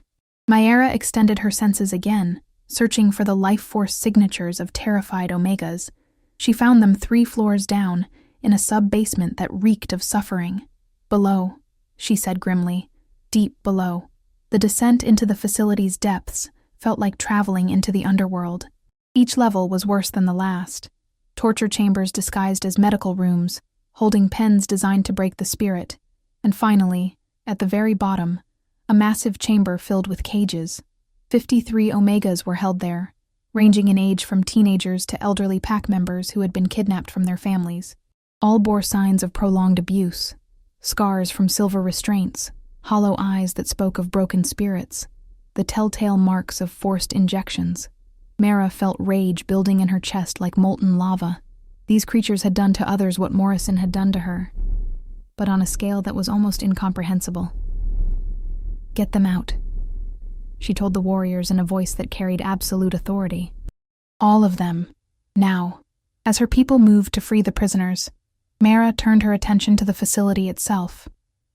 S1: Mayara extended her senses again, searching for the life force signatures of terrified Omegas. She found them 3 floors down, in a sub-basement that reeked of suffering. "Below," she said grimly, "deep below." The descent into the facility's depths felt like traveling into the underworld. Each level was worse than the last. Torture chambers disguised as medical rooms, holding pens designed to break the spirit. And finally, at the very bottom, a massive chamber filled with cages. 53 Omegas were held there, ranging in age from teenagers to elderly pack members who had been kidnapped from their families. All bore signs of prolonged abuse, scars from silver restraints, hollow eyes that spoke of broken spirits, the telltale marks of forced injections. Mara felt rage building in her chest like molten lava. These creatures had done to others what Morrison had done to her, but on a scale that was almost incomprehensible. "Get them out," she told the warriors in a voice that carried absolute authority. All of them, now. As her people moved to free the prisoners, Mara turned her attention to the facility itself.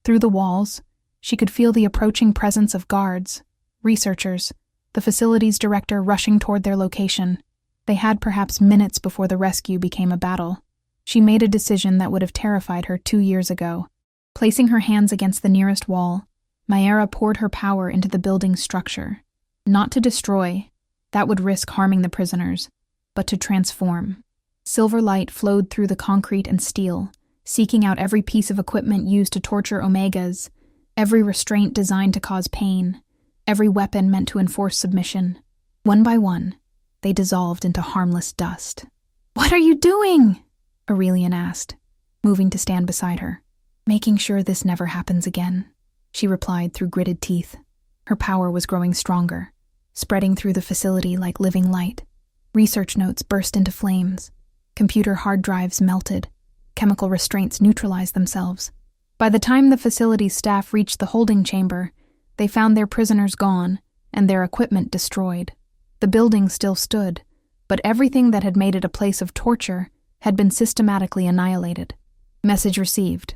S1: Through the walls, she could feel the approaching presence of guards, researchers, the facility's director rushing toward their location. They had perhaps minutes before the rescue became a battle. She made a decision that would have terrified her 2 years ago. Placing her hands against the nearest wall, Mayara poured her power into the building's structure. Not to destroy, that would risk harming the prisoners, but to transform. Silver light flowed through the concrete and steel, seeking out every piece of equipment used to torture Omegas, every restraint designed to cause pain, every weapon meant to enforce submission. One by one, they dissolved into harmless dust. "What are you doing?" Aurelian asked, moving to stand beside her. "Making sure this never happens again," she replied through gritted teeth. Her power was growing stronger, spreading through the facility like living light. Research notes burst into flames. Computer hard drives melted. Chemical restraints neutralized themselves. By the time the facility's staff reached the holding chamber, they found their prisoners gone and their equipment destroyed. The building still stood, but everything that had made it a place of torture had been systematically annihilated. "Message received,"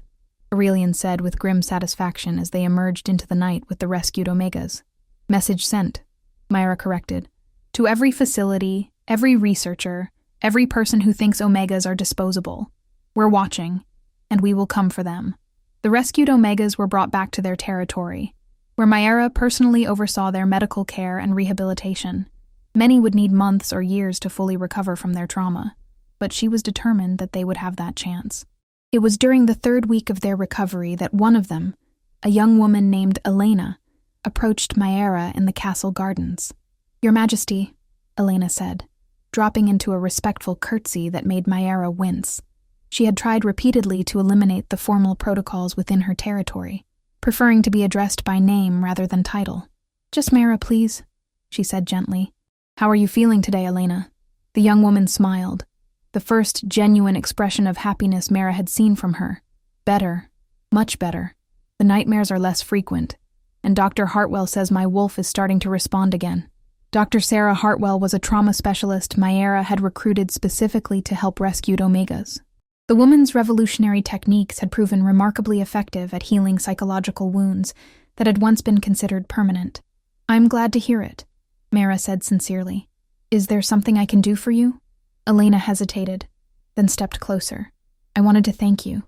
S1: Aurelian said with grim satisfaction as they emerged into the night with the rescued Omegas. "Message sent," Myra corrected. "To every facility, every researcher, every person who thinks Omegas are disposable. We're watching, and we will come for them." The rescued Omegas were brought back to their territory, where Mayra personally oversaw their medical care and rehabilitation. Many would need months or years to fully recover from their trauma, but she was determined that they would have that chance. It was during the 3rd week of their recovery that one of them, a young woman named Elena, approached Mayra in the castle gardens. "Your Majesty," Elena said, dropping into a respectful curtsy that made Mayra wince. She had tried repeatedly to eliminate the formal protocols within her territory, preferring to be addressed by name rather than title. "Just Mayra, please," she said gently. "How are you feeling today, Elena?" The young woman smiled, the first genuine expression of happiness Mayra had seen from her. "Better. Much better. The nightmares are less frequent, and Dr. Hartwell says my wolf is starting to respond again." Dr. Sarah Hartwell was a trauma specialist Mayra had recruited specifically to help rescued Omegas. The woman's revolutionary techniques had proven remarkably effective at healing psychological wounds that had once been considered permanent. "I'm glad to hear it," Mayra said sincerely. "Is there something I can do for you?" Elena hesitated, then stepped closer. "I wanted to thank you,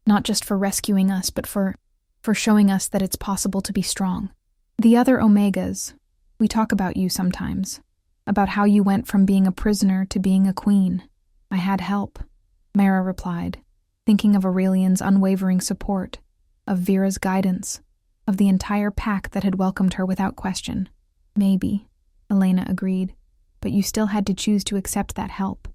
S1: not just for rescuing us, but for showing us that it's possible to be strong. The other Omegas, we talk about you sometimes, about how you went from being a prisoner to being a queen. I had help," Mayra replied, thinking of Aurelian's unwavering support, of Vera's guidance, of the entire pack that had welcomed her without question. "Maybe," Elena agreed, "but you still had to choose to accept that help.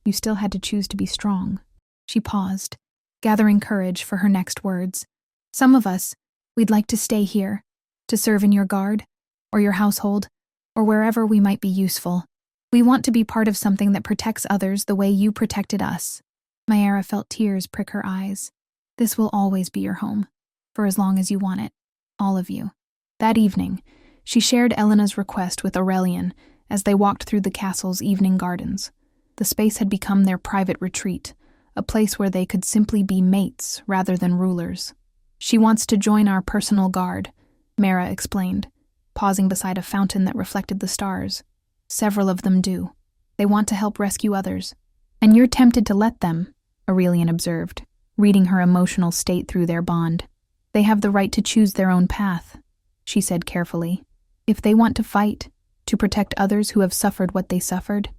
S1: You still had to choose to be strong." She paused, gathering courage for her next words. "Some of us, we'd like to stay here, to serve in your guard, or your household, or wherever we might be useful. We want to be part of something that protects others the way you protected us." Mayra felt tears prick her eyes. "This will always be your home, for as long as you want it, all of you." That evening, she shared Elena's request with Aurelian as they walked through the castle's evening gardens. The space had become their private retreat, a place where they could simply be mates rather than rulers. "She wants to join our personal guard," Mayra explained, pausing beside a fountain that reflected the stars. "Several of them do. They want to help rescue others. And you're tempted to let them," Aurelian observed, reading her emotional state through their bond. "They have the right to choose their own path," she said carefully. "If they want to fight, to protect others who have suffered what they suffered,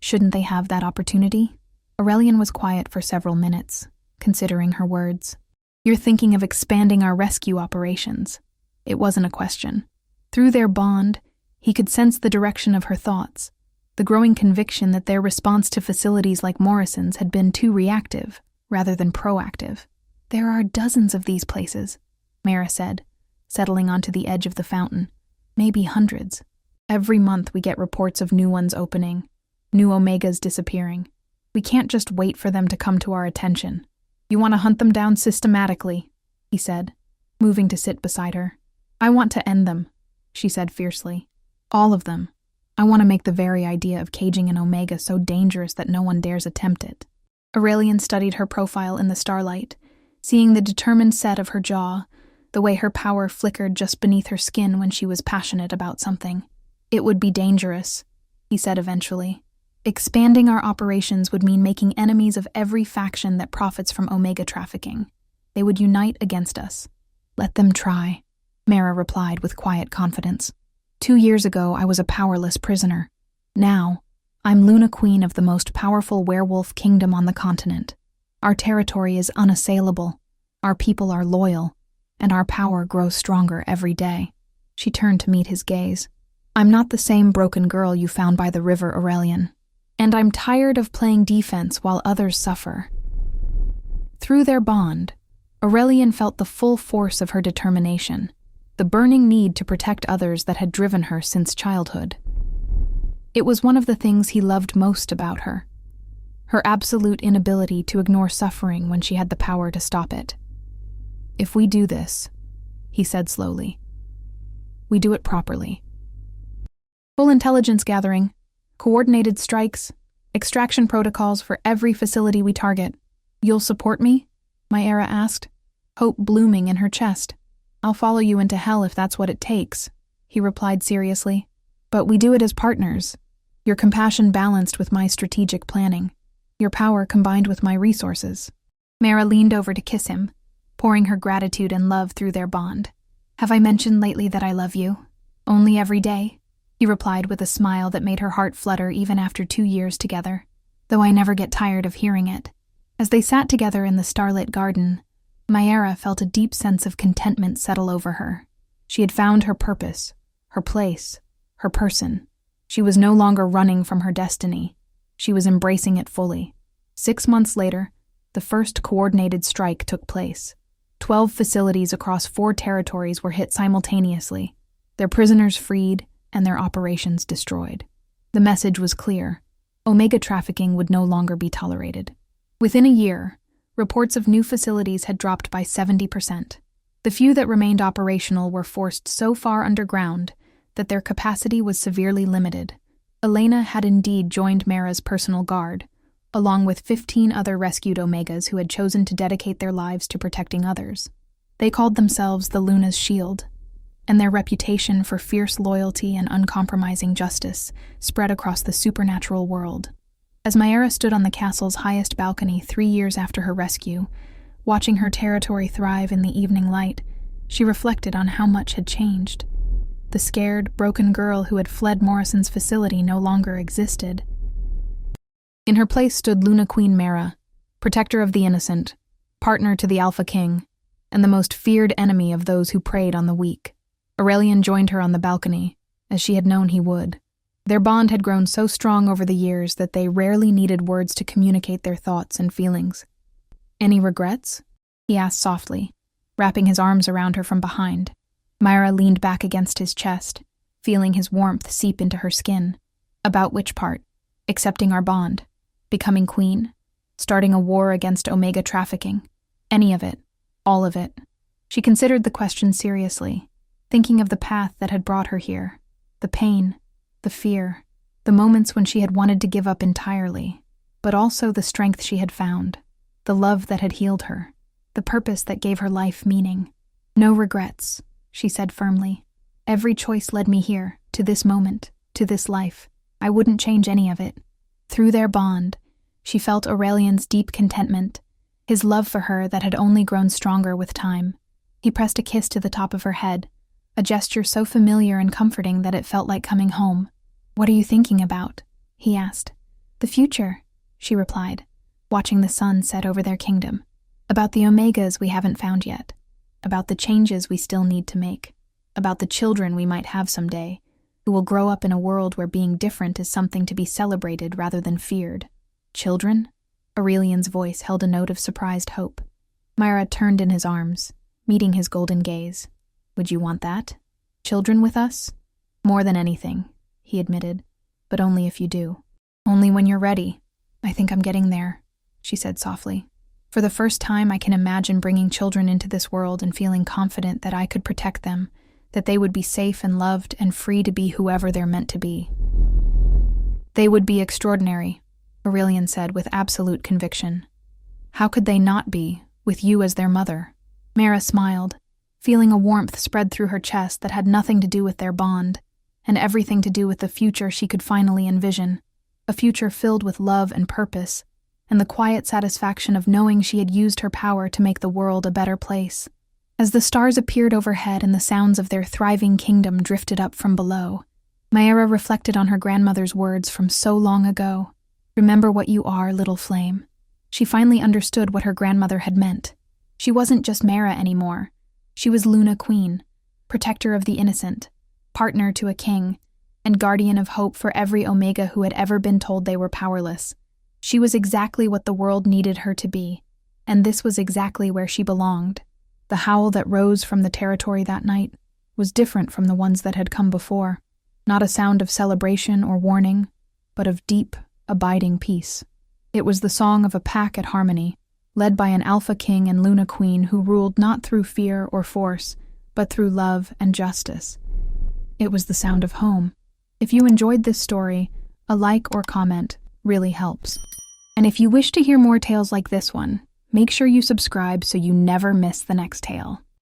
S1: shouldn't they have that opportunity?" Aurelian was quiet for several minutes, considering her words. "You're thinking of expanding our rescue operations." It wasn't a question. Through their bond, he could sense the direction of her thoughts. the growing conviction that their response to facilities like Morrison's had been too reactive rather than proactive. "There are dozens of these places," Mara said, settling onto the edge of the fountain. "Maybe hundreds. Every month we get reports of new ones opening, new Omegas disappearing. We can't just wait for them to come to our attention. You want to hunt them down systematically," he said, moving to sit beside her. "I want to end them," she said fiercely. "All of them. I want to make the very idea of caging an Omega so dangerous that no one dares attempt it." Aurelian studied her profile in the starlight, seeing the determined set of her jaw, the way her power flickered just beneath her skin when she was passionate about something. "It would be dangerous," he said eventually. "Expanding our operations would mean making enemies of every faction that profits from Omega trafficking. They would unite against us." "Let them try," Mara replied with quiet confidence. 2 years ago, I was a powerless prisoner. Now, I'm Luna Queen of the most powerful werewolf kingdom on the continent. Our territory is unassailable, our people are loyal, and our power grows stronger every day. She turned to meet his gaze. "I'm not the same broken girl you found by the river, Aurelian. And I'm tired of playing defense while others suffer." Through their bond, Aurelian felt the full force of her determination, the burning need to protect others that had driven her since childhood. It was one of the things he loved most about her, her absolute inability to ignore suffering when she had the power to stop it. "If we do this," he said slowly, "we do it properly. Full intelligence gathering, coordinated strikes, extraction protocols for every facility we target. You'll support me?" Maiara asked, hope blooming in her chest. "I'll follow you into hell if that's what it takes," he replied seriously. "But we do it as partners. Your compassion balanced with my strategic planning. Your power combined with my resources." Mara leaned over to kiss him, pouring her gratitude and love through their bond. "Have I mentioned lately that I love you? Only every day?" he replied with a smile that made her heart flutter even after 2 years together, "though I never get tired of hearing it." As they sat together in the starlit garden, Maiara felt a deep sense of contentment settle over her. She had found her purpose, her place, her person. She was no longer running from her destiny. She was embracing it fully. 6 months later, the first coordinated strike took place. 12 facilities across 4 territories were hit simultaneously, their prisoners freed and their operations destroyed. The message was clear. Omega trafficking would no longer be tolerated. Within a year, reports of new facilities had dropped by 70%. The few that remained operational were forced so far underground that their capacity was severely limited. Elena had indeed joined Mara's personal guard, along with 15 other rescued Omegas who had chosen to dedicate their lives to protecting others. They called themselves the Luna's Shield, and their reputation for fierce loyalty and uncompromising justice spread across the supernatural world. As Maiara stood on the castle's highest balcony 3 years after her rescue, watching her territory thrive in the evening light, she reflected on how much had changed. The scared, broken girl who had fled Morrison's facility no longer existed. In her place stood Luna Queen Mara, protector of the innocent, partner to the Alpha King, and the most feared enemy of those who preyed on the weak. Aurelian joined her on the balcony, as she had known he would. Their bond had grown so strong over the years that they rarely needed words to communicate their thoughts and feelings. "Any regrets?" he asked softly, wrapping his arms around her from behind. Maiara leaned back against his chest, feeling his warmth seep into her skin. "About which part? Accepting our bond? Becoming queen? Starting a war against Omega trafficking? Any of it. All of it." She considered the question seriously, thinking of the path that had brought her here, the pain, the fear, the moments when she had wanted to give up entirely, but also the strength she had found, the love that had healed her, the purpose that gave her life meaning. "No regrets," she said firmly. "Every choice led me here, to this moment, to this life. I wouldn't change any of it." Through their bond, she felt Aurelian's deep contentment, his love for her that had only grown stronger with time. He pressed a kiss to the top of her head, a gesture so familiar and comforting that it felt like coming home. "What are you thinking about?" he asked. "The future," she replied, watching the sun set over their kingdom. "About the Omegas we haven't found yet. About the changes we still need to make. About the children we might have someday. who will grow up in a world where being different is something to be celebrated rather than feared. Children? Aurelian's voice held a note of surprised hope. Myra turned in his arms, meeting his golden gaze. Would you want that? Children with us? More than anything, he admitted, but only if you do. Only when you're ready. I think I'm getting there, she said softly. For the first time, I can imagine bringing children into this world and feeling confident that I could protect them, that they would be safe and loved and free to be whoever they're meant to be. They would be extraordinary, Aurelian said with absolute conviction. How could they not be, with you as their mother? Mara smiled, feeling a warmth spread through her chest that had nothing to do with their bond, and everything to do with the future she could finally envision, a future filled with love and purpose, and the quiet satisfaction of knowing she had used her power to make the world a better place. As the stars appeared overhead and the sounds of their thriving kingdom drifted up from below, Mayra reflected on her grandmother's words from so long ago. Remember what you are, little flame. She finally understood what her grandmother had meant. She wasn't just Mayra anymore. She was Luna Queen, protector of the innocent, partner to a king, and guardian of hope for every Omega who had ever been told they were powerless. She was exactly what the world needed her to be, and this was exactly where she belonged. The howl that rose from the territory that night was different from the ones that had come before, not a sound of celebration or warning, but of deep, abiding peace. It was the song of a pack at harmony, led by an Alpha King and Luna Queen who ruled not through fear or force, but through love and justice. It was the sound of home. If you enjoyed this story, a like or comment really helps. And if you wish to hear more tales like this one, make sure you subscribe so you never miss the next tale.